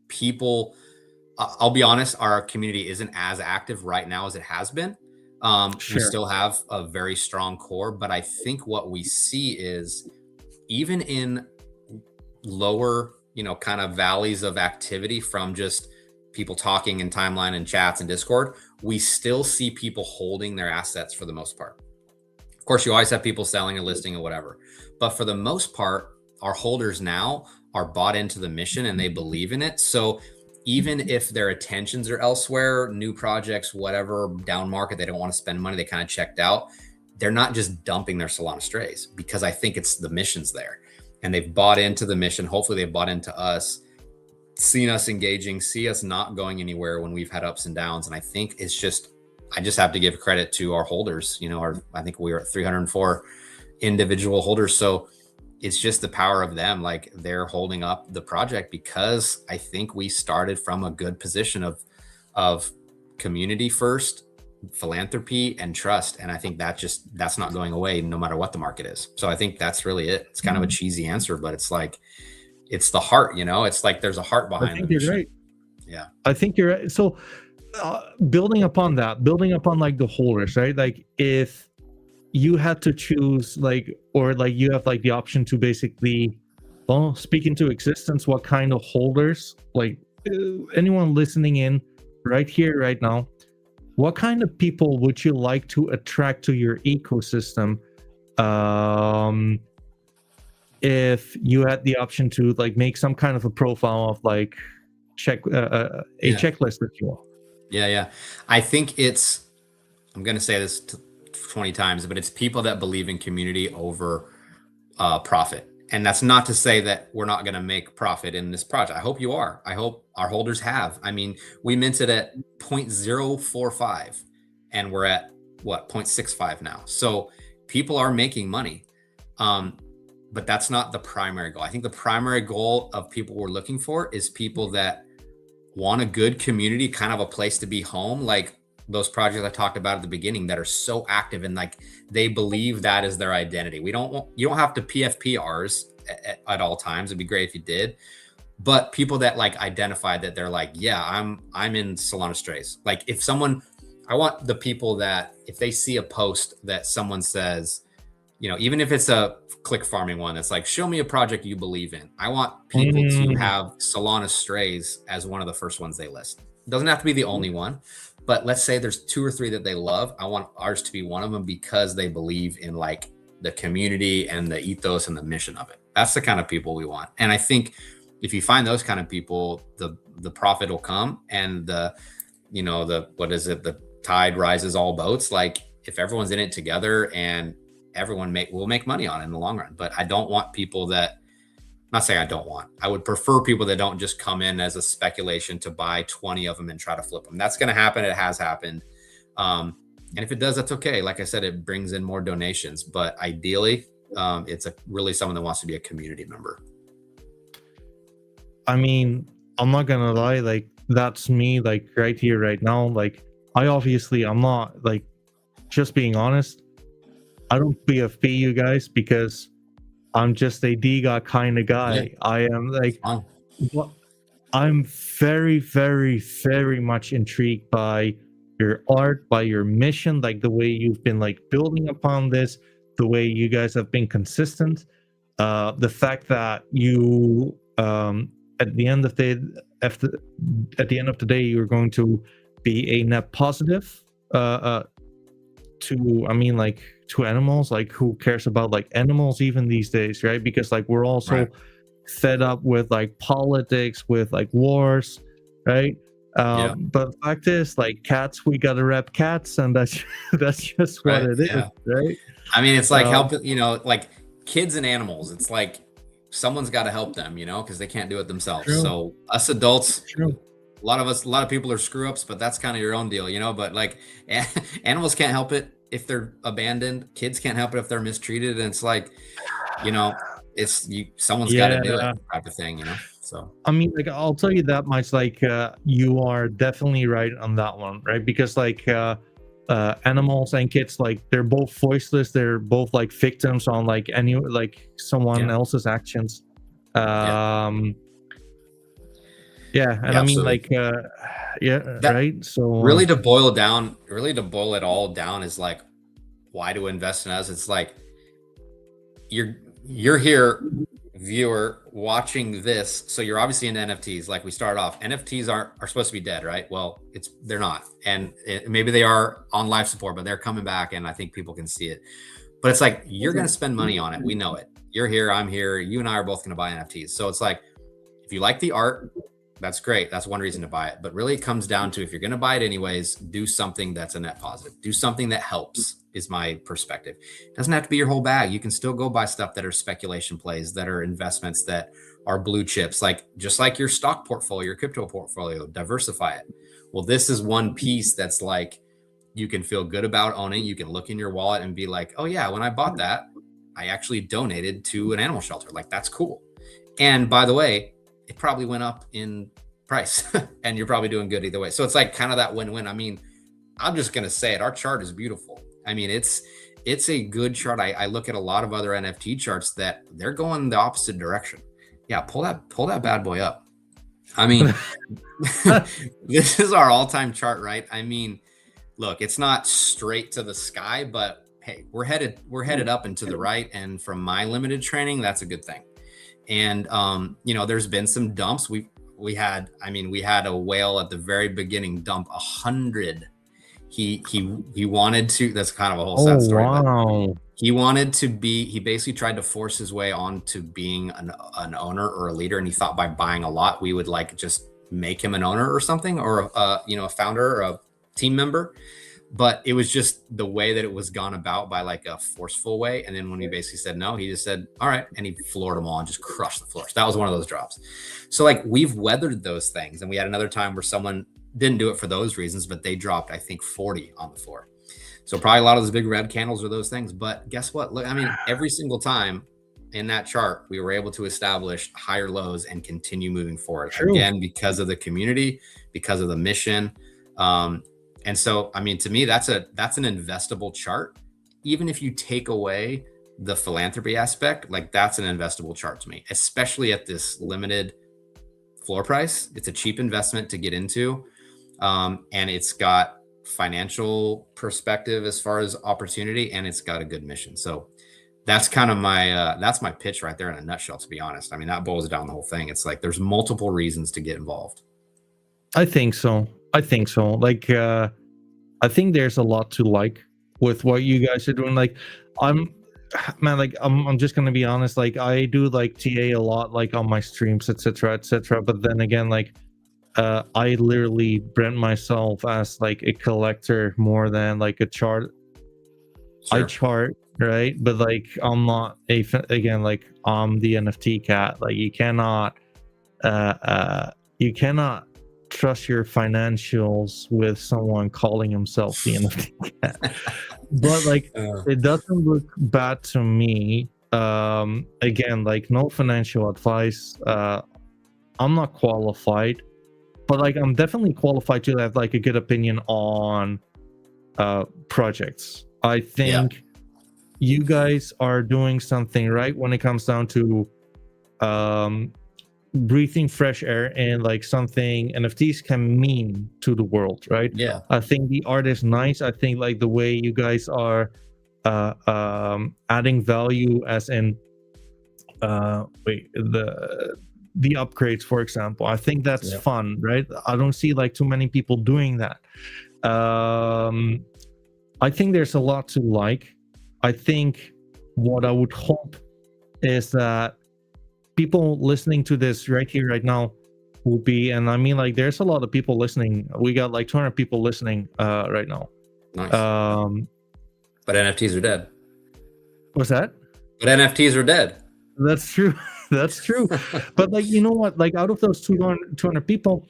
people, I'll be honest, our community isn't as active right now as it has been. We still have a very strong core, but I think what we see is even in lower, you know, kind of valleys of activity from just people talking in timeline and chats and Discord, we still see people holding their assets for the most part. Of course, you always have people selling or listing or whatever, but for the most part, our holders now are bought into the mission and they believe in it. So even if their attentions are elsewhere, new projects, whatever, down market, they don't want to spend money, they kind of checked out. They're not just dumping their Solana strays because I think it's the mission's there. And they've bought into the mission. Hopefully they've bought into us, seen us engaging, see us not going anywhere when we've had ups and downs. And I think it's just, I just have to give credit to our holders. You know, I think we are at 304 individual holders. So it's just the power of them. Like they're holding up the project because I think we started from a good position of community first, philanthropy and trust. And I think that's not going away no matter what the market is. So I think that's really it. It's kind of a cheesy answer, but it's like, it's the heart, you know, it's like there's a heart behind it. I think you're right. Yeah. I think you're right. So building upon like the holders, right? Like if you had to choose like, or like you have like the option to basically, well, speak into existence, what kind of holders like anyone listening in right here, right now, what kind of people would you like to attract to your ecosystem? Um, if you had the option to like make some kind of a profile of like a Yeah. checklist, if you will. Yeah. I think I'm going to say this 20 times, but it's people that believe in community over profit. And that's not to say that we're not going to make profit in this project. I hope you are. I hope our holders have. I mean, we minted at 0.045 and we're at what, 0.65 now. So people are making money. But that's not the primary goal. I think the primary goal of people we're looking for is people that want a good community, kind of a place to be home, like those projects I talked about at the beginning that are so active and like they believe that is their identity. You don't have to PFP ours at all times. It'd be great if you did, but people that like identify that they're like, yeah, I'm in Solana Strays. Like I want the people that if they see a post that someone says, even if it's a click farming one that's like, show me a project you believe in. I want people to have Solana Strays as one of the first ones they list. It doesn't have to be the only one, but let's say there's 2 or 3 that they love. I want ours to be one of them because they believe in like the community and the ethos and the mission of it. That's the kind of people we want. And I think if you find those kind of people, the profit will come and the tide rises all boats. Like if everyone's in it together and everyone will make money on it in the long run. But I don't want people that, not saying I would prefer people that don't just come in as a speculation to buy 20 of them and try to flip them. That's going to happen. It has happened. And if it does, that's okay. Like I said, it brings in more donations, but ideally it's really someone that wants to be a community member. I mean, I'm not gonna lie, like that's me, like right here, right now. Like I'm not like, just being honest, I don't PFP you guys because I'm just a DGA kind of guy. Yeah. I am like, I'm very, very, very much intrigued by your art, by your mission, like the way you've been like building upon this, the way you guys have been consistent, the fact that you at the end of the day you're going to be a net positive to animals. Like who cares about like animals even these days, right? Because like we're also fed up with like politics, with like wars, right? But the fact is, like cats, we gotta rep cats, and that's just what it is, right? I mean, it's like helping, like kids and animals. It's like someone's got to help them, because they can't do it themselves. True. So us adults, a lot of people are screw ups, but that's kind of your own deal, But like animals can't help it if they're abandoned. Kids can't help it if they're mistreated, and it's like, someone's got to do it, type of thing, So I mean, like I'll tell you that much. Like you are definitely right on that one, right? Because like animals and kids, like they're both voiceless. They're both like victims on like someone else's actions. And I mean, like right. So really to boil it all down is like, why do invest in us? It's like you're here, viewer, watching this, so you're obviously into NFTs. Like we started off, NFTs are supposed to be dead, right? Well, they're not, and maybe they are on life support, but they're coming back, and I think people can see it. But it's like you're going to spend money on it. We know it. You're here, I'm here. You and I are both going to buy NFTs. So it's like, if you like the art, that's great. That's one reason to buy it. But really, it comes down to, if you're going to buy it anyways, do something that's a net positive. Do something that helps, is my perspective. It doesn't have to be your whole bag. You can still go buy stuff that are speculation plays, that are investments that are blue chips, like just like your stock portfolio, your crypto portfolio, diversify it. Well, this is one piece that's like, you can feel good about owning. You can look in your wallet and be like, oh yeah, when I bought that, I actually donated to an animal shelter. Like, that's cool. And by the way, it probably went up in price and you're probably doing good either way. So it's like kind of that win-win. I mean, I'm just going to say it. Our chart is beautiful. I mean, it's a good chart. I look at a lot of other NFT charts that they're going the opposite direction. Yeah. Pull that bad boy up. I mean, this is our all-time chart, right? I mean, look, it's not straight to the sky, but hey, we're headed up and to the right. And from my limited training, that's a good thing. And, there's been some dumps. we had a whale at the very beginning dump 100. He wanted to, that's kind of a whole sad story, but wow. he basically tried to force his way on to being an owner or a leader. And he thought by buying a lot, we would like just make him an owner or something, or a founder or a team member. But it was just the way that it was gone about, by like a forceful way. And then when we basically said no, he just said, all right. And he floored them all and just crushed the floors. That was one of those drops. So like we've weathered those things. And we had another time where someone didn't do it for those reasons, but they dropped, I think, 40 on the floor. So probably a lot of those big red candles are those things. But guess what? Look, I mean, every single time in that chart, we were able to establish higher lows and continue moving forward. True. Again, because of the community, because of the mission. And so, I mean, to me, that's an investable chart. Even if you take away the philanthropy aspect, like that's an investable chart to me, especially at this limited floor price. It's a cheap investment to get into. And it's got financial perspective as far as opportunity, and it's got a good mission. So that's kind of that's my pitch right there in a nutshell, to be honest. I mean, that boils down the whole thing. It's like there's multiple reasons to get involved. I think so. Like, I think there's a lot to like with what you guys are doing. Like, I'm just gonna be honest. Like, I do like TA a lot, like on my streams, etc., etc. But then again, like, I literally brand myself as like a collector more than like a chart. Sure. I chart, right? But like, I'm not again, like, I'm the NFT cat. Like, you cannot trust your financials with someone calling himself the NFT cat. But like, it doesn't look bad to me. Again, like, no financial advice. I'm not qualified, but like, I'm definitely qualified to have like a good opinion on projects. I think you guys are doing something right when it comes down to breathing fresh air and like something NFTs can mean to the world, right? Yeah. I think the art is nice. I think like the way you guys are adding value, as in the upgrades, for example. I think that's fun, right? I don't see like too many people doing that. I think there's a lot to like. I think what I would hope is that people listening to this right here, right now, will be, and I mean, like, there's a lot of people listening. We got like 200 people listening right now. Nice. But NFTs are dead. What's that? But NFTs are dead. That's true. That's true. But like, you know what? Like, out of those 200 people,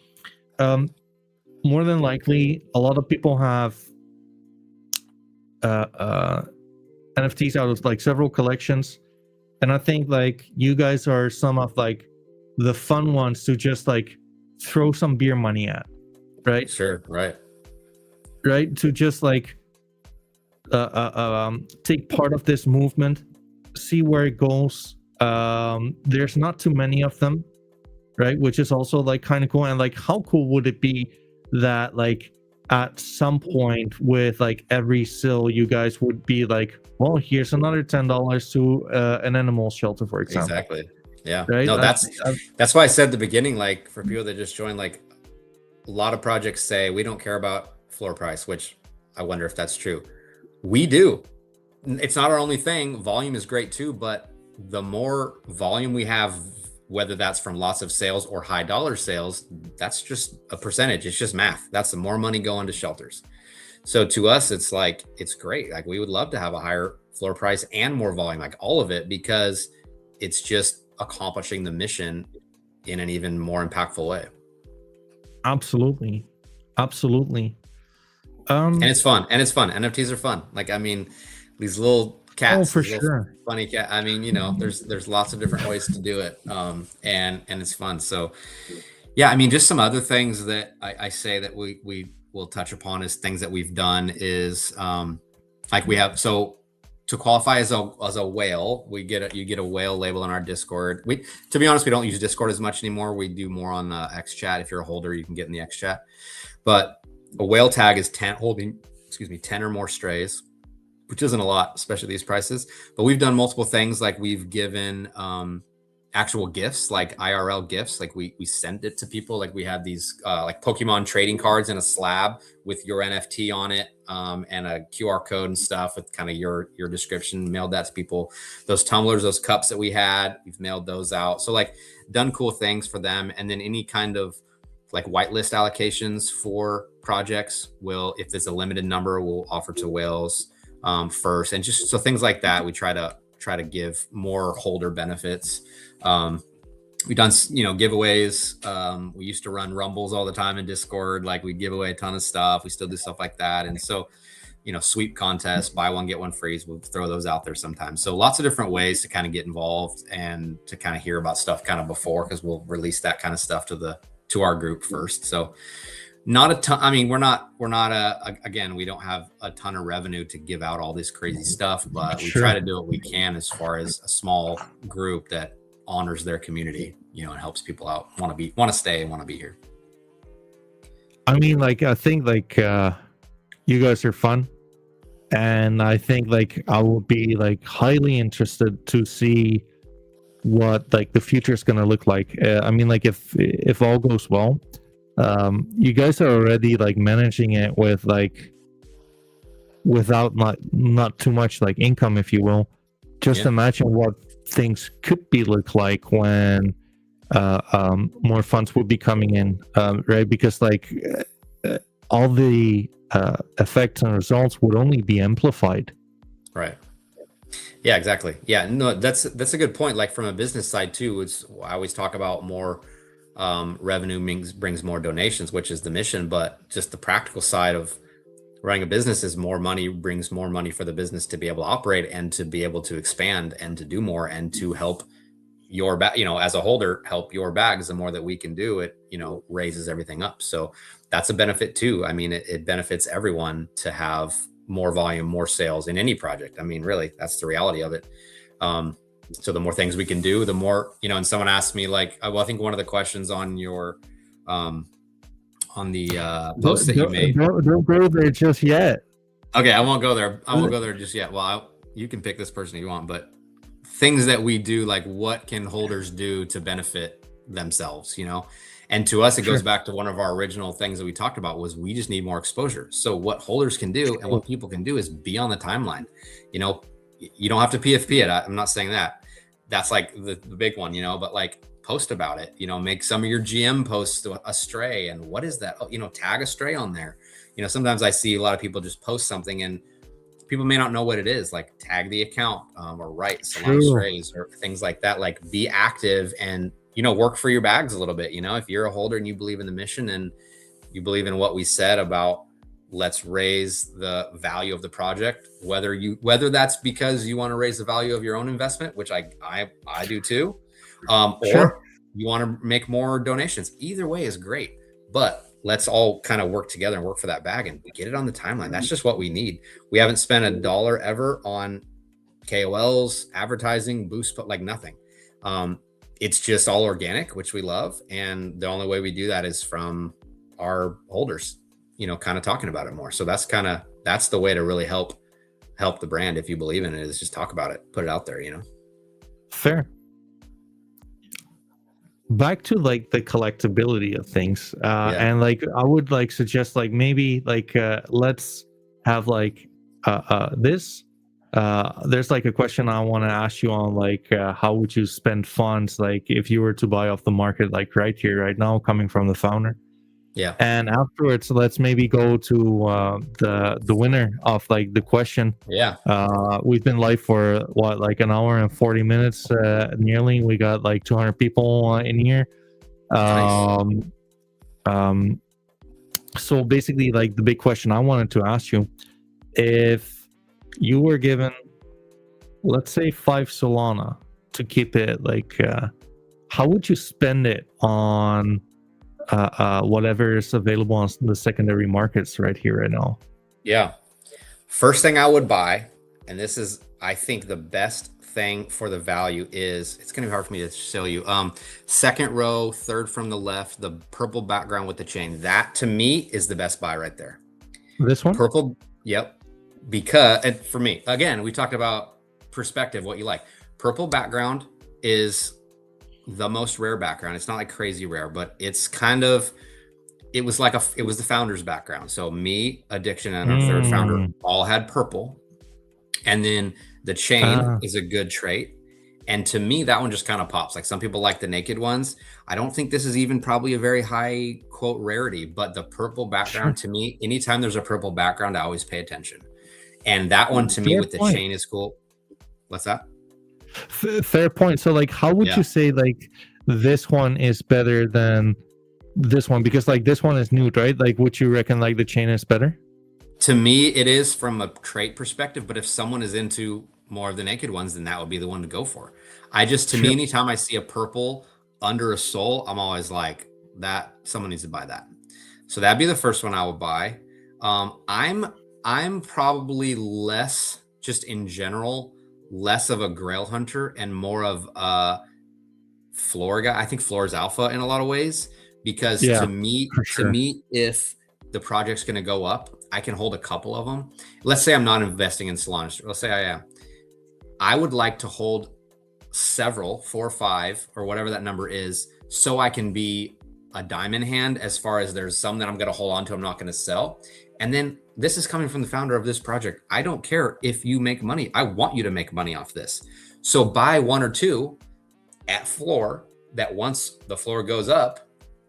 more than likely, a lot of people have NFTs out of like several collections. And I think like you guys are some of like the fun ones to just like throw some beer money at, right? Sure, right. Right, to just like take part of this movement, see where it goes. There's not too many of them, right? Which is also like kind of cool. And like, how cool would it be that like at some point with like every sale, you guys would be like, well, here's another $10 to an animal shelter, for example. Exactly. Yeah. Right? No, that's why I said at the beginning, like, for people that just joined, like, a lot of projects say we don't care about floor price, which I wonder if that's true. We do. It's not our only thing. Volume is great too, but the more volume we have, whether that's from lots of sales or high dollar sales, that's just a percentage. It's just math. That's the more money going to shelters. So to us, it's like, it's great. Like, we would love to have a higher floor price and more volume, like all of it, because it's just accomplishing the mission in an even more impactful way. Absolutely. Absolutely. And it's fun. NFTs are fun. Like, I mean, these little cats, for sure, funny cat. I mean, you know, there's lots of different ways to do it. And it's fun. So yeah, I mean, just some other things that I say that we will touch upon is things that we've done is like, we have, so to qualify as a whale, you get a whale label on our Discord. To be honest, we don't use Discord as much anymore. We do more on X chat. If you're a holder, you can get in the X chat. But a whale tag is 10 or more strays, which isn't a lot, especially these prices. But we've done multiple things. Like, we've given actual gifts, like IRL gifts. Like we send it to people. Like we have these like Pokemon trading cards in a slab with your NFT on it, and a QR code and stuff with kind of your description. Mailed that to people. Those tumblers, those cups that we had, we've mailed those out. So like done cool things for them. And then any kind of like whitelist allocations for projects will, if there's a limited number, we'll offer to whales first. And just so things like that, we try to give more holder benefits. We've done, giveaways. We used to run rumbles all the time in Discord. Like we give away a ton of stuff. We still do stuff like that. And so, sweep contests, buy one, get one free. We'll throw those out there sometimes. So lots of different ways to kind of get involved and to kind of hear about stuff kind of before, because we'll release that kind of stuff to our group first. So not a ton. I mean, we're not again, we don't have a ton of revenue to give out all this crazy stuff, but we try to do what we can as far as a small group that honors their community, and helps people out, want to stay and want to be here. I mean, like, I think like you guys are fun, and I think like I would be like highly interested to see what like the future is going to look like. I mean, like if all goes well, you guys are already like managing it with like without not too much like income, if you will. Just imagine what things could look like when more funds would be coming in, right? Because like all the effects and results would only be amplified. Right. Yeah, exactly. Yeah, no, that's a good point. Like from a business side too, I always talk about more revenue brings more donations, which is the mission, but just the practical side of running a business is more money brings more money for the business to be able to operate and to be able to expand and to do more and to help your bag, as a holder, help your bags. The more that we can do, it, raises everything up. So that's a benefit too. I mean, it benefits everyone to have more volume, more sales in any project. I mean, really, that's the reality of it. So the more things we can do, the more, and someone asked me like, well, I think one of the questions on your, on the post that you made. Don't go there just yet. Okay, I won't go there. I won't go there just yet. Well, you can pick this person if you want, but things that we do, like what can holders do to benefit themselves, And to us, it goes back to one of our original things that we talked about was we just need more exposure. So what holders can do and what people can do is be on the timeline. You don't have to PFP it. I'm not saying that. That's like the big one, but like post about it, make some of your GM posts a stray. And what is that? Tag a stray on there. Sometimes I see a lot of people just post something and people may not know what it is, like tag the account or write Solana strays or things like that. Like be active and, work for your bags a little bit. If you're a holder and you believe in the mission and you believe in what we said about let's raise the value of the project, whether that's because you want to raise the value of your own investment, which I do too, or you want to make more donations. Either way is great, but let's all kind of work together and work for that bag and get it on the timeline. That's just what we need. We haven't spent $1 ever on KOLs, advertising, boost, like nothing. It's just all organic, which we love. And the only way we do that is from our holders, kind of talking about it more. So that's the way to really help the brand. If you believe in it, is just talk about it, put it out there, Fair. Back to like the collectability of things, and like I would like suggest like maybe like let's have like this. There's like a question I want to ask you on like how would you spend funds like if you were to buy off the market like right here right now coming from the founder. Yeah. And afterwards, let's maybe go to the winner of like the question. Yeah. We've been live for what, like an hour and 40 minutes nearly. We got like 200 people in here. Nice. So basically, like the big question I wanted to ask you, if you were given, let's say 5 Solana to keep it, like how would you spend it on whatever is available on the secondary markets right here right now? Yeah. First thing I would buy, and this is I think the best thing for the value, is it's gonna be hard for me to show you. Second row, third from the left, the purple background with the chain. That to me is the best buy right there. This one? Purple, yep. Because, and for me, again, we talked about perspective, what you like. Purple background is the most rare background. It's not like crazy rare, but it's kind of, it was the founder's background. So me, Addiction, and our third founder Mm. all had purple. And then the chain Ah, is a good trait. And to me, that one just kind of pops. Like some people like the naked ones. I don't think this is even probably a very high quote rarity, but the purple sure. background to me, anytime there's a purple background, I always pay attention. And that one to me Fair with the point. chain is cool. What's that? Fair point. So like, how would Yeah. you say like this one is better than this one? Because like this one is nude, right? Like, would you reckon like the chain is better? To me, it is from a trait perspective, but if someone is into more of the naked ones, then that would be the one to go for. To me, Sure. anytime I see a purple under a soul, I'm always like, that someone needs to buy that. So that'd be the first one I would buy. I'm probably less, just in general, less of a grail hunter and more of a floor guy. I think floor is alpha in a lot of ways because Yeah, for to sure. me, if the project's going to go up, I can hold a couple of them. Let's say I'm not investing in Solana. Let's say I am. I would like to hold several, 4 or 5, or whatever that number is, so I can be a diamond hand as far as there's some that I'm going to hold on to, I'm not going to sell. And then this is coming from the founder of this project. I don't care if you make money. I want you to make money off this. So buy 1 or 2 at floor that once the floor goes up,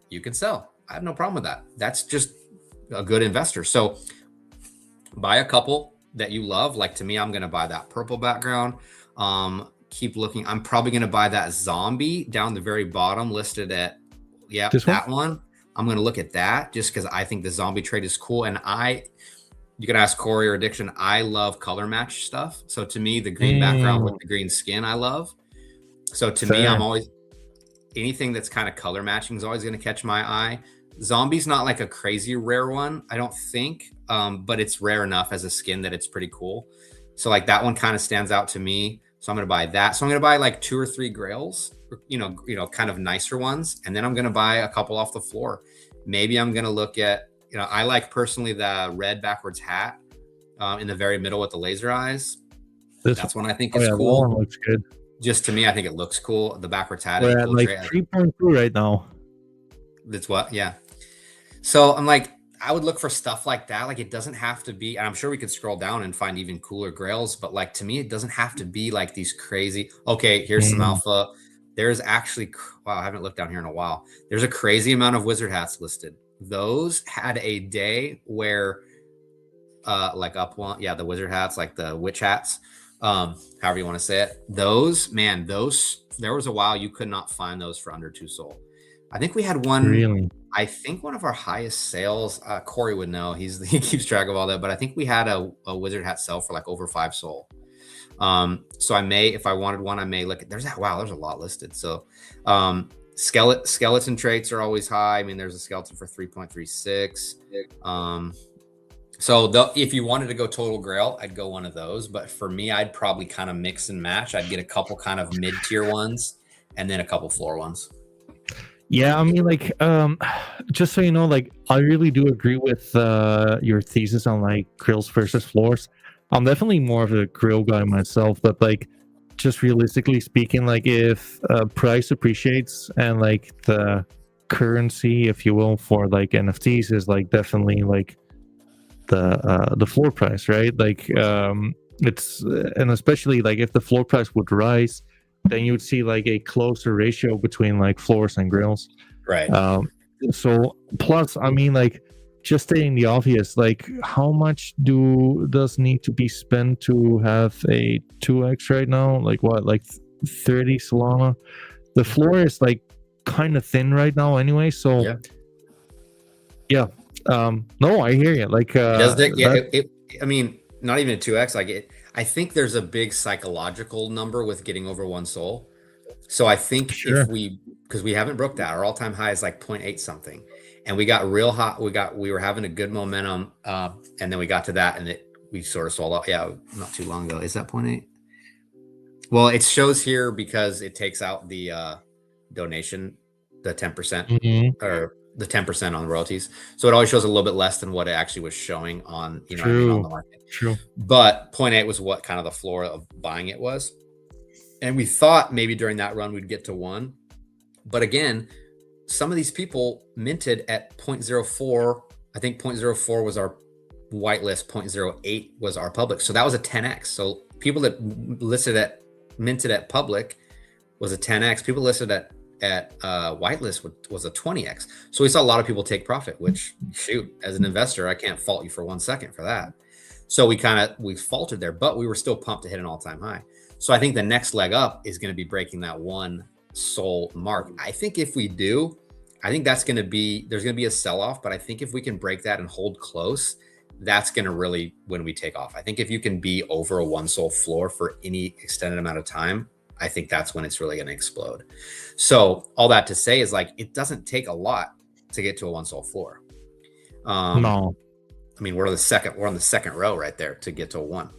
you can sell. I have no problem with that. That's just a good investor. So buy a couple that you love. Like to me, I'm going to buy that purple background. Keep looking. I'm probably going to buy that zombie down the very bottom listed at, yeah, This one? that one. I'm going to look at that just because I think the zombie trade is cool. And you can ask Corey or Addiction. I love color match stuff. So to me, the green background with Mm, the green skin, I love. So to me, I'm fair. always, anything that's kind of color matching is always going to catch my eye. Zombie's not like a crazy rare one, I don't think, but it's rare enough as a skin that it's pretty cool. So like that one kind of stands out to me. So I'm going to buy that. So I'm going to buy like 2 or 3 grails, kind of nicer ones, and then I'm going to buy a couple off the floor. Maybe I'm going to look at, I like personally the red backwards hat in the very middle with the laser eyes. This one. That's one I think Oh is yeah, that one cool. looks good. Just to me, I think it looks cool. The backwards hat is a We're at cool like trait. 3.2 right now. That's what, yeah. So I'm like, I would look for stuff like that. Like it doesn't have to be, and I'm sure we could scroll down and find even cooler grails, but like to me, it doesn't have to be like these crazy, okay, here's some Mm, alpha. There's actually, wow, I haven't looked down here in a while. There's a crazy amount of wizard hats listed. Those had a day where like up one, yeah, the wizard hats, like the witch hats, however you want to say it. Those, man, there was a while you could not find those for under 2 SOL. I think we had one. really? I think one of our highest sales, Corey would know. He keeps track of all that, but I think we had a wizard hat sell for like over 5 SOL. So I may, if I wanted one, I may look at. There's a lot listed. So, skeleton traits are always high. I mean, there's a skeleton for 3.36. So if you wanted to go total grail, I'd go one of those. But for me, I'd probably kind of mix and match. I'd get a couple kind of mid-tier ones and then a couple floor ones. Yeah, I mean, like, just so you know, like, I really do agree with your thesis on like grills versus floors. I'm definitely more of a grill guy myself, but like, just realistically speaking, like, if price appreciates and like the currency, if you will, for like NFTs is like definitely like the floor price, right? Like, it's and especially like if the floor price would rise, then you would see like a closer ratio between like floors and grills. Right. So plus, I mean, like, just stating the obvious, like, how much does need to be spent to have a 2x right now? Like what, like 30 Solana? The floor is like kind of thin right now anyway. So yeah. No, I hear you. Like, It does. that, I mean, not even a 2x. Like it. I think there's a big psychological number with getting over 1 SOL. So I think sure. because we haven't broke that, our all-time high is like 0.8 something, and we got real hot. We were having a good momentum, and then we got to that, and we sort of sold out. Yeah, not too long ago. Is that 0.8? Well, it shows here because it takes out the donation, the 10% Mhm. or the 10% on royalties. So it always shows a little bit less than what it actually was showing on, you know what I mean, on the True. market. True. But 0.8 was what kind of the floor of buying it was. And we thought maybe during that run we'd get to 1. But again, some of these people minted at 0.04. I think 0.04 was our whitelist, 0.08 was our public. So that was a 10x. So people that minted at public was a 10x. People listed at whitelist was a 20x. So we saw a lot of people take profit, which, shoot, as an investor, I can't fault you for 1 second for that. So we faltered there, but we were still pumped to hit an all-time high. So I think the next leg up is going to be breaking that one SOL mark. I think if we do, I think there's going to be a sell-off, but I think if we can break that and hold close, that's going to really, when we take off. I think if you can be over a 1 SOL floor for any extended amount of time, I think that's when it's really going to explode. So all that to say is, like, it doesn't take a lot to get to a 1 SOL floor. No. I mean, we're on the second row right there to get to a 1.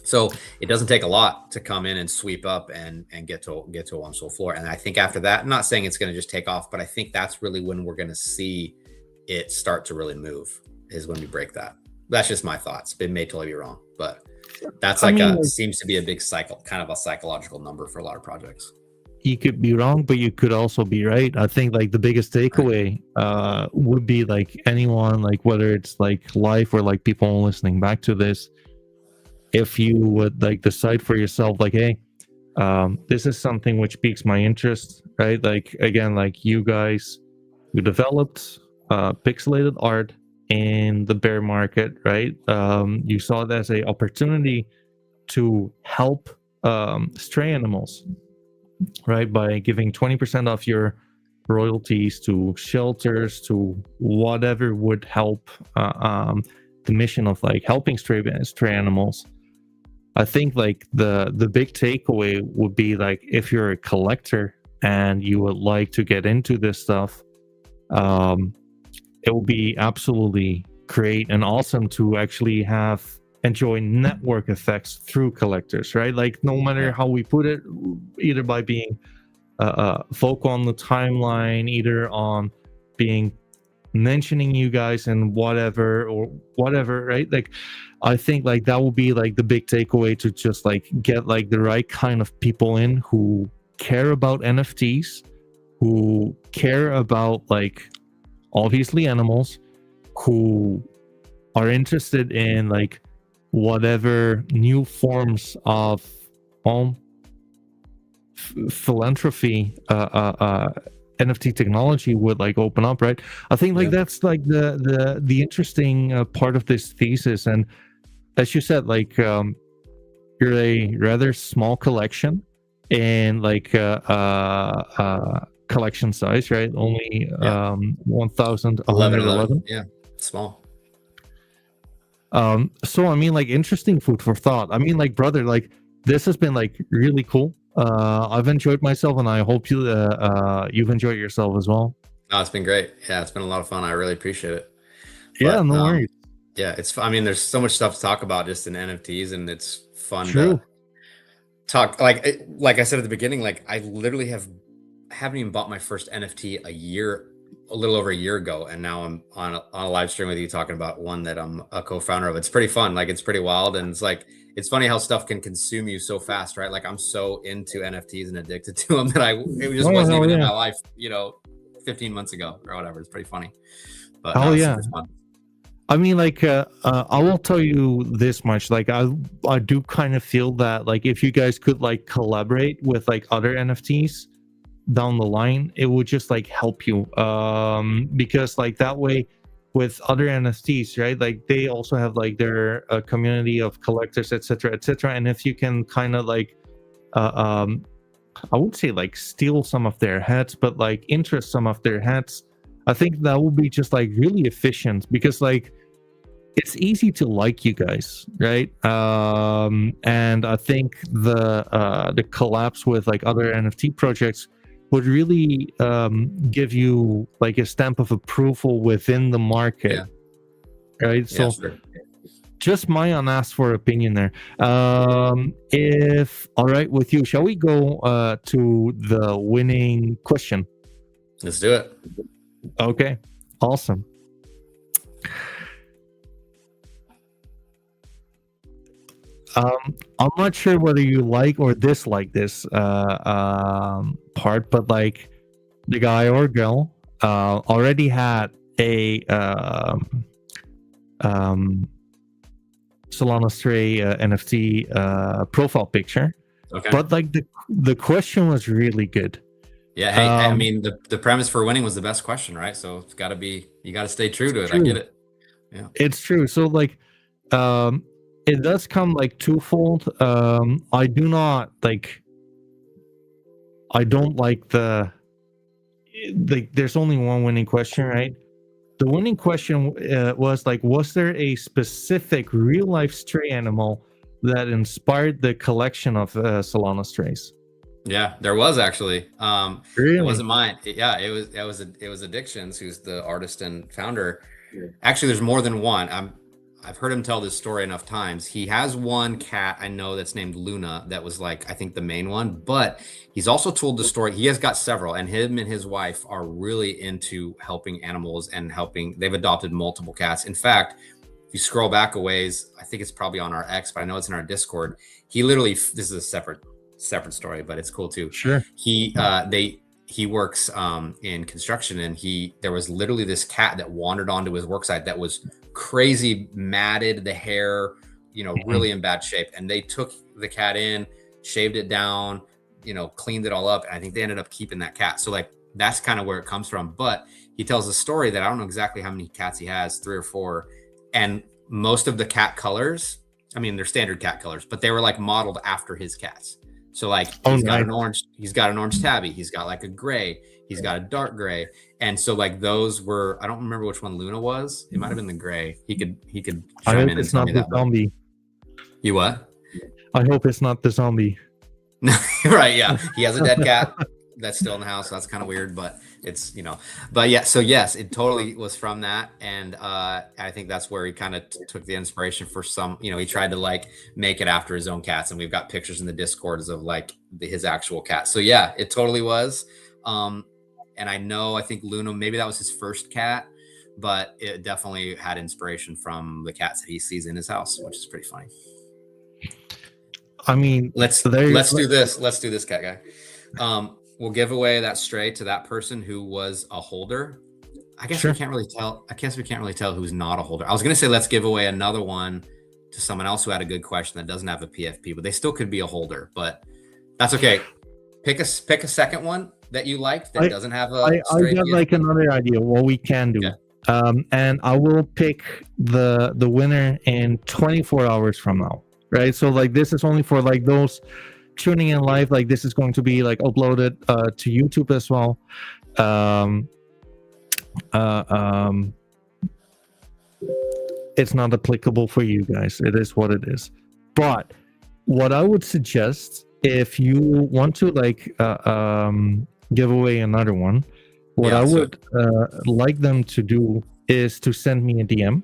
So it doesn't take a lot to come in and sweep up and get to a 1 SOL floor. And I think after that, I'm not saying it's going to just take off, but I think that's really when we're going to see it start to really move, is when we break that. That's just my thoughts. It may totally be wrong, but that's seems to be a big cycle, kind of a psychological number for a lot of projects. You could be wrong, but you could also be right. I think like the biggest takeaway would be like anyone, like whether it's like live or like people listening back to this, if you would like decide for yourself, like, hey, this is something which piques my interest, right? Like, again, like you guys, you developed pixelated art in the bear market, right? You saw it as an opportunity to help stray animals, right? By giving 20% off your royalties to shelters, to whatever would help the mission of like helping stray animals. I think like the big takeaway would be like, if you're a collector and you would like to get into this stuff, it will be absolutely great and awesome to actually enjoy network effects through collectors, right? Like, no matter how we put it, either by being vocal on the timeline, either on being mentioning you guys and whatever, right? Like, I think like that will be like the big takeaway, to just like get like the right kind of people in who care about NFTs, who care about like obviously animals, who are interested in like whatever new forms of philanthropy NFT technology would like open up, right? I think like that's like the interesting part of this thesis. And as you said, like you're a rather small collection and like collection size, right? Only 1,111. Yeah, small. So I mean, like, interesting food for thought. I mean, like, brother, like, this has been like really cool. I've enjoyed myself, and I hope you've enjoyed yourself as well. No, it's been great. Yeah, it's been a lot of fun. I really appreciate it. Yeah, no worries. Yeah, I mean, there's so much stuff to talk about just in NFTs, and it's fun True. to talk. Like I said at the beginning, like, I literally haven't even bought my first NFT a little over a year ago, and now I'm on a live stream with you talking about one that I'm a co-founder of. It's pretty fun. Like, it's pretty wild, and it's funny how stuff can consume you so fast, right? Like, I'm so into NFTs and addicted to them that it just wasn't even in my life, 15 months ago or whatever. It's pretty funny. But super fun. I mean, like, I will tell you this much. Like, I do kind of feel that, like, if you guys could like collaborate with like other NFTs down the line, it would just like help you, because like that way with other NFTs, right, like they also have like their community of collectors, etc., and if you can kind of like I would say like steal some of their heads, but like interest some of their heads, I think that will be just like really efficient, because like it's easy to like you guys, right? And I think the collapse with like other NFT projects would really give you like a stamp of approval within the market, right? So just my unasked for opinion there. If all right with you, shall we go to the winning question? Let's do it. Okay, awesome. I'm not sure whether you like or dislike this part, but like, the guy or girl already had a Solana Stray NFT profile picture, Okay. but like the question was really good. Yeah. Hey, I mean, the premise for winning was the best question, right? So it's got to be, you got to stay true to it. True. I get it. Yeah. It's true. So like, it does come like twofold. I do not like. I don't like there's only one winning question, right? The winning question was like, was there a specific real life stray animal that inspired the collection of Solana strays? Yeah, there was actually. Really? It wasn't mine. It was Addictions, who's the artist and founder. Actually, there's more than one. I've heard him tell this story enough times. He has one cat I know that's named Luna that was like, I think, the main one, but he's also told the story. He has got several, and him and his wife are really into helping animals and helping. They've adopted multiple cats. In fact, if you scroll back a ways, I think it's probably on our X, but I know it's in our Discord. He literally, this is a separate story, but it's cool too. Sure. He works in construction, and there was literally this cat that wandered onto his work site that was crazy matted, the hair, really in bad shape. And they took the cat in, shaved it down, cleaned it all up. And I think they ended up keeping that cat. So like, that's kind of where it comes from. But he tells a story that I don't know exactly how many cats he has, 3 or 4. And most of the cat colors, I mean, they're standard cat colors, but they were like modeled after his cats. So like he's got an orange tabby, he's got like a gray, he's got a dark gray. And so like those were, I don't remember which one Luna was. It might have been the gray. He could I hope it's not the zombie. You what? I hope it's not the zombie. Right, yeah. He has a dead cat that's still in the house. So that's kind of weird, but it's, but yeah. So yes, it totally was from that. And I think that's where he kind of took the inspiration for some, he tried to like make it after his own cats. And we've got pictures in the Discords of like his actual cat. So yeah, it totally was. And I think Luna, maybe that was his first cat, but it definitely had inspiration from the cats that he sees in his house, which is pretty funny. I mean, let's do this. Let's do this, cat guy. We'll give away that stray to that person who was a holder. I guess we can't really tell. I guess we can't really tell who's not a holder. I was going to say, let's give away another one to someone else who had a good question that doesn't have a PFP, but they still could be a holder, but that's okay. Pick a second one that you liked that doesn't have a I got like another idea what we can do. Okay. And I will pick the winner in 24 hours from now, right? So like, this is only for like those tuning in live. Like, this is going to be like uploaded to YouTube as well. It's not applicable for you guys. It is what it is. But what I would suggest, if you want to like give away another one, what I would like them to do is to send me a DM.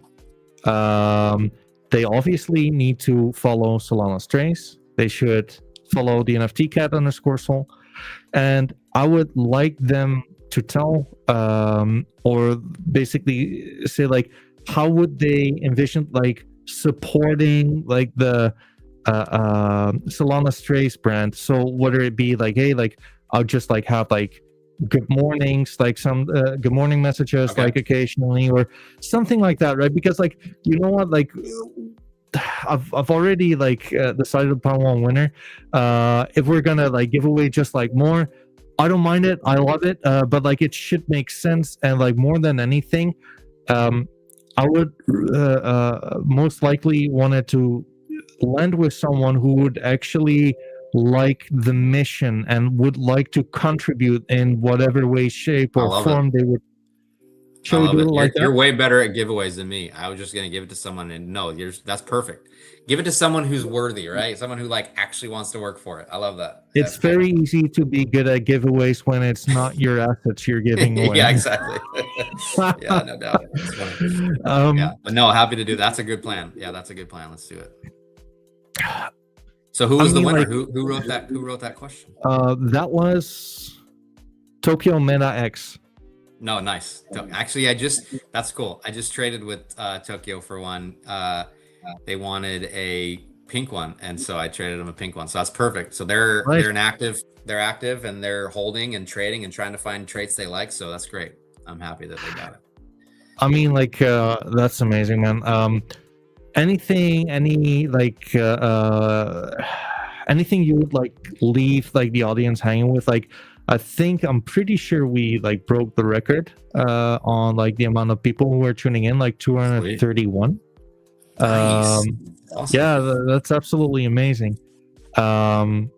They obviously need to follow Solana Strays. They should follow the NFT cat _soul. And I would like them to tell or basically say like, how would they envision like supporting like the Solana Strays brand? So whether it be like, hey, like I'll just like have like good mornings, like some good morning messages, like occasionally, or something like that, right? Because like, you know what, like I've already like decided upon one winner. If we're gonna like give away just like more, I don't mind it, I love it, but like it should make sense. And like more than anything, I would most likely wanted to land with someone who would actually like the mission and would like to contribute in whatever way, shape, or form they would. You're way better at giveaways than me. I was just gonna give it to someone, and that's perfect. Give it to someone who's worthy, right? Someone who like actually wants to work for it. I love that. It's very easy to be good at giveaways when it's not your assets you're giving away. Yeah, exactly. Yeah, no doubt. Yeah, but no, happy to do that. That's a good plan. Yeah, that's a good plan. Let's do it. So who was the winner? Like, who wrote that? Who wrote that question? That was Tokyo Meta X. No, nice. Actually, that's cool. I just traded with Tokyo for one. They wanted a pink one, and so I traded them a pink one. So that's perfect. So they're Right. they're active and they're holding and trading and trying to find traits they like. So that's great. I'm happy that they got it. I mean, like, that's amazing, man. Anything, anything you would like leave like the audience hanging with? Like, I'm pretty sure we like broke the record on like the amount of people who are tuning in, like 231. Nice. Awesome. Yeah, that's absolutely amazing. I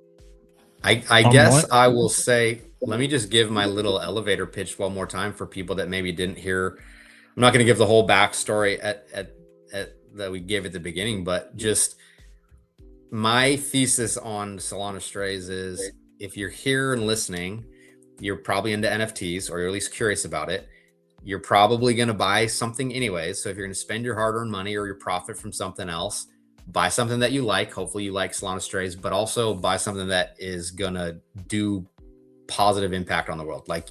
guess I will say, let me just give my little elevator pitch one more time for people that maybe didn't hear. I'm not going to give the whole backstory at that we gave at the beginning, but just my thesis on Solana Strays is, if you're here and listening, you're probably into NFTs, or you're at least curious about it. You're probably going to buy something anyways. So if you're going to spend your hard-earned money or your profit from something else, buy something that you like. Hopefully you like Solana Strays, but also buy something that is going to do positive impact on the world. Like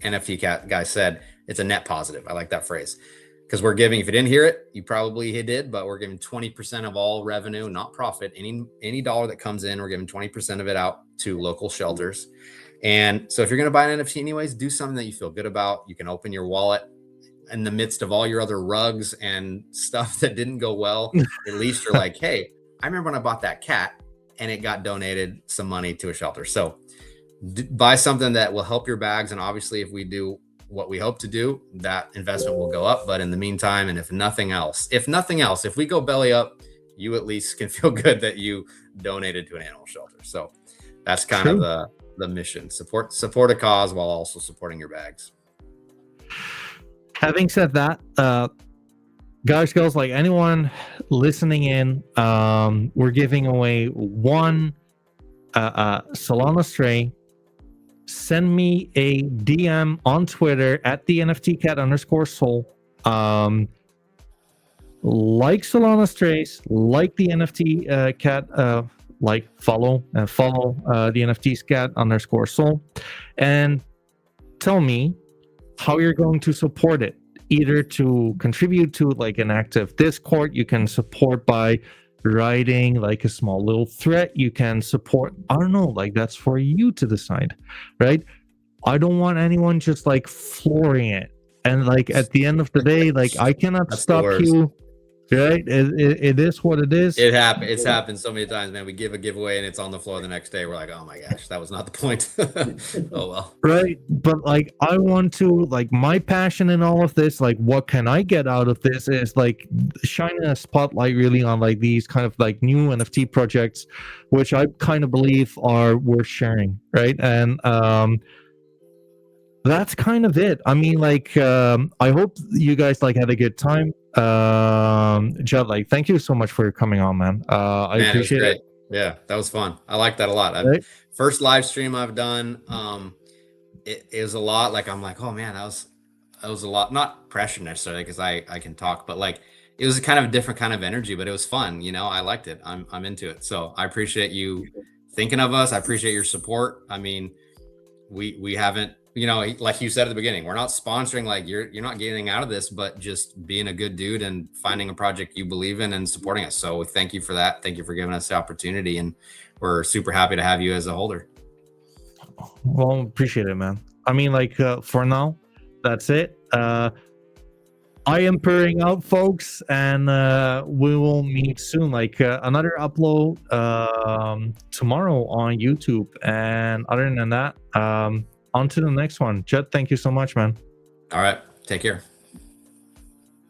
NFT guy said, it's a net positive. I like that phrase, because we're giving, if you didn't hear it, you probably did, but we're giving 20% of all revenue, not profit. Any dollar that comes in, we're giving 20% of it out to local shelters. And so if you're going to buy an NFT anyways, do something that you feel good about. You can open your wallet in the midst of all your other rugs and stuff that didn't go well. At least you're like, hey, I remember when I bought that cat and it got donated some money to a shelter. So buy something that will help your bags. And obviously, if we do what we hope to do, that investment will go up. But in the meantime, and if nothing else, if we go belly up, you at least can feel good that you donated to an animal shelter. So that's kind of the mission. Support a cause while also supporting your bags. Having said that, guys, girls, like anyone listening in, we're giving away one Solana Stray. Send me a DM on Twitter at the NFTcat_soul. Like Solana Strays, like the NFT cat, follow the NFTs cat_soul, and tell me how you're going to support it. Either to contribute to like an active Discord, you can support by writing like a small little thread. You can support, I don't know, like that's for you to decide, right? I don't want anyone just like flooring it, and like at the end of the day, like I cannot stop you, right? It is what it is. It's happened so many times, man. We give a giveaway and it's on the floor the next day. We're like, oh my gosh, that was not the point. Oh well. Right. But like I want to, like, my passion in all of this, like what can I get out of this is like shining a spotlight really on like these kind of like new NFT projects, which I kind of believe are worth sharing, right? And that's kind of it. I mean, like I hope you guys like had a good time. Judd, like thank you so much for coming on, man. I appreciate it. Yeah, that was fun. I like that a lot. Right? First live stream I've done. It was a lot. Like I'm like, oh man, that was a lot. Not pressure necessarily, because I can talk, but like it was kind of a different kind of energy, but it was fun. You know, I liked it. I'm into it. So I appreciate you thinking of us. I appreciate your support. I mean, we haven't, you know, like you said at the beginning, we're not sponsoring, like you're not getting out of this, but just being a good dude and finding a project you believe in and supporting us. So thank you for that. Thank you for giving us the opportunity, and we're super happy to have you as a holder. Well, appreciate it, man. I mean, like for now, that's it. I am purring out, folks, and we will meet soon. Like another upload tomorrow on YouTube, and other than that, on to the next one. Judd, thank you so much, man. All right. Take care.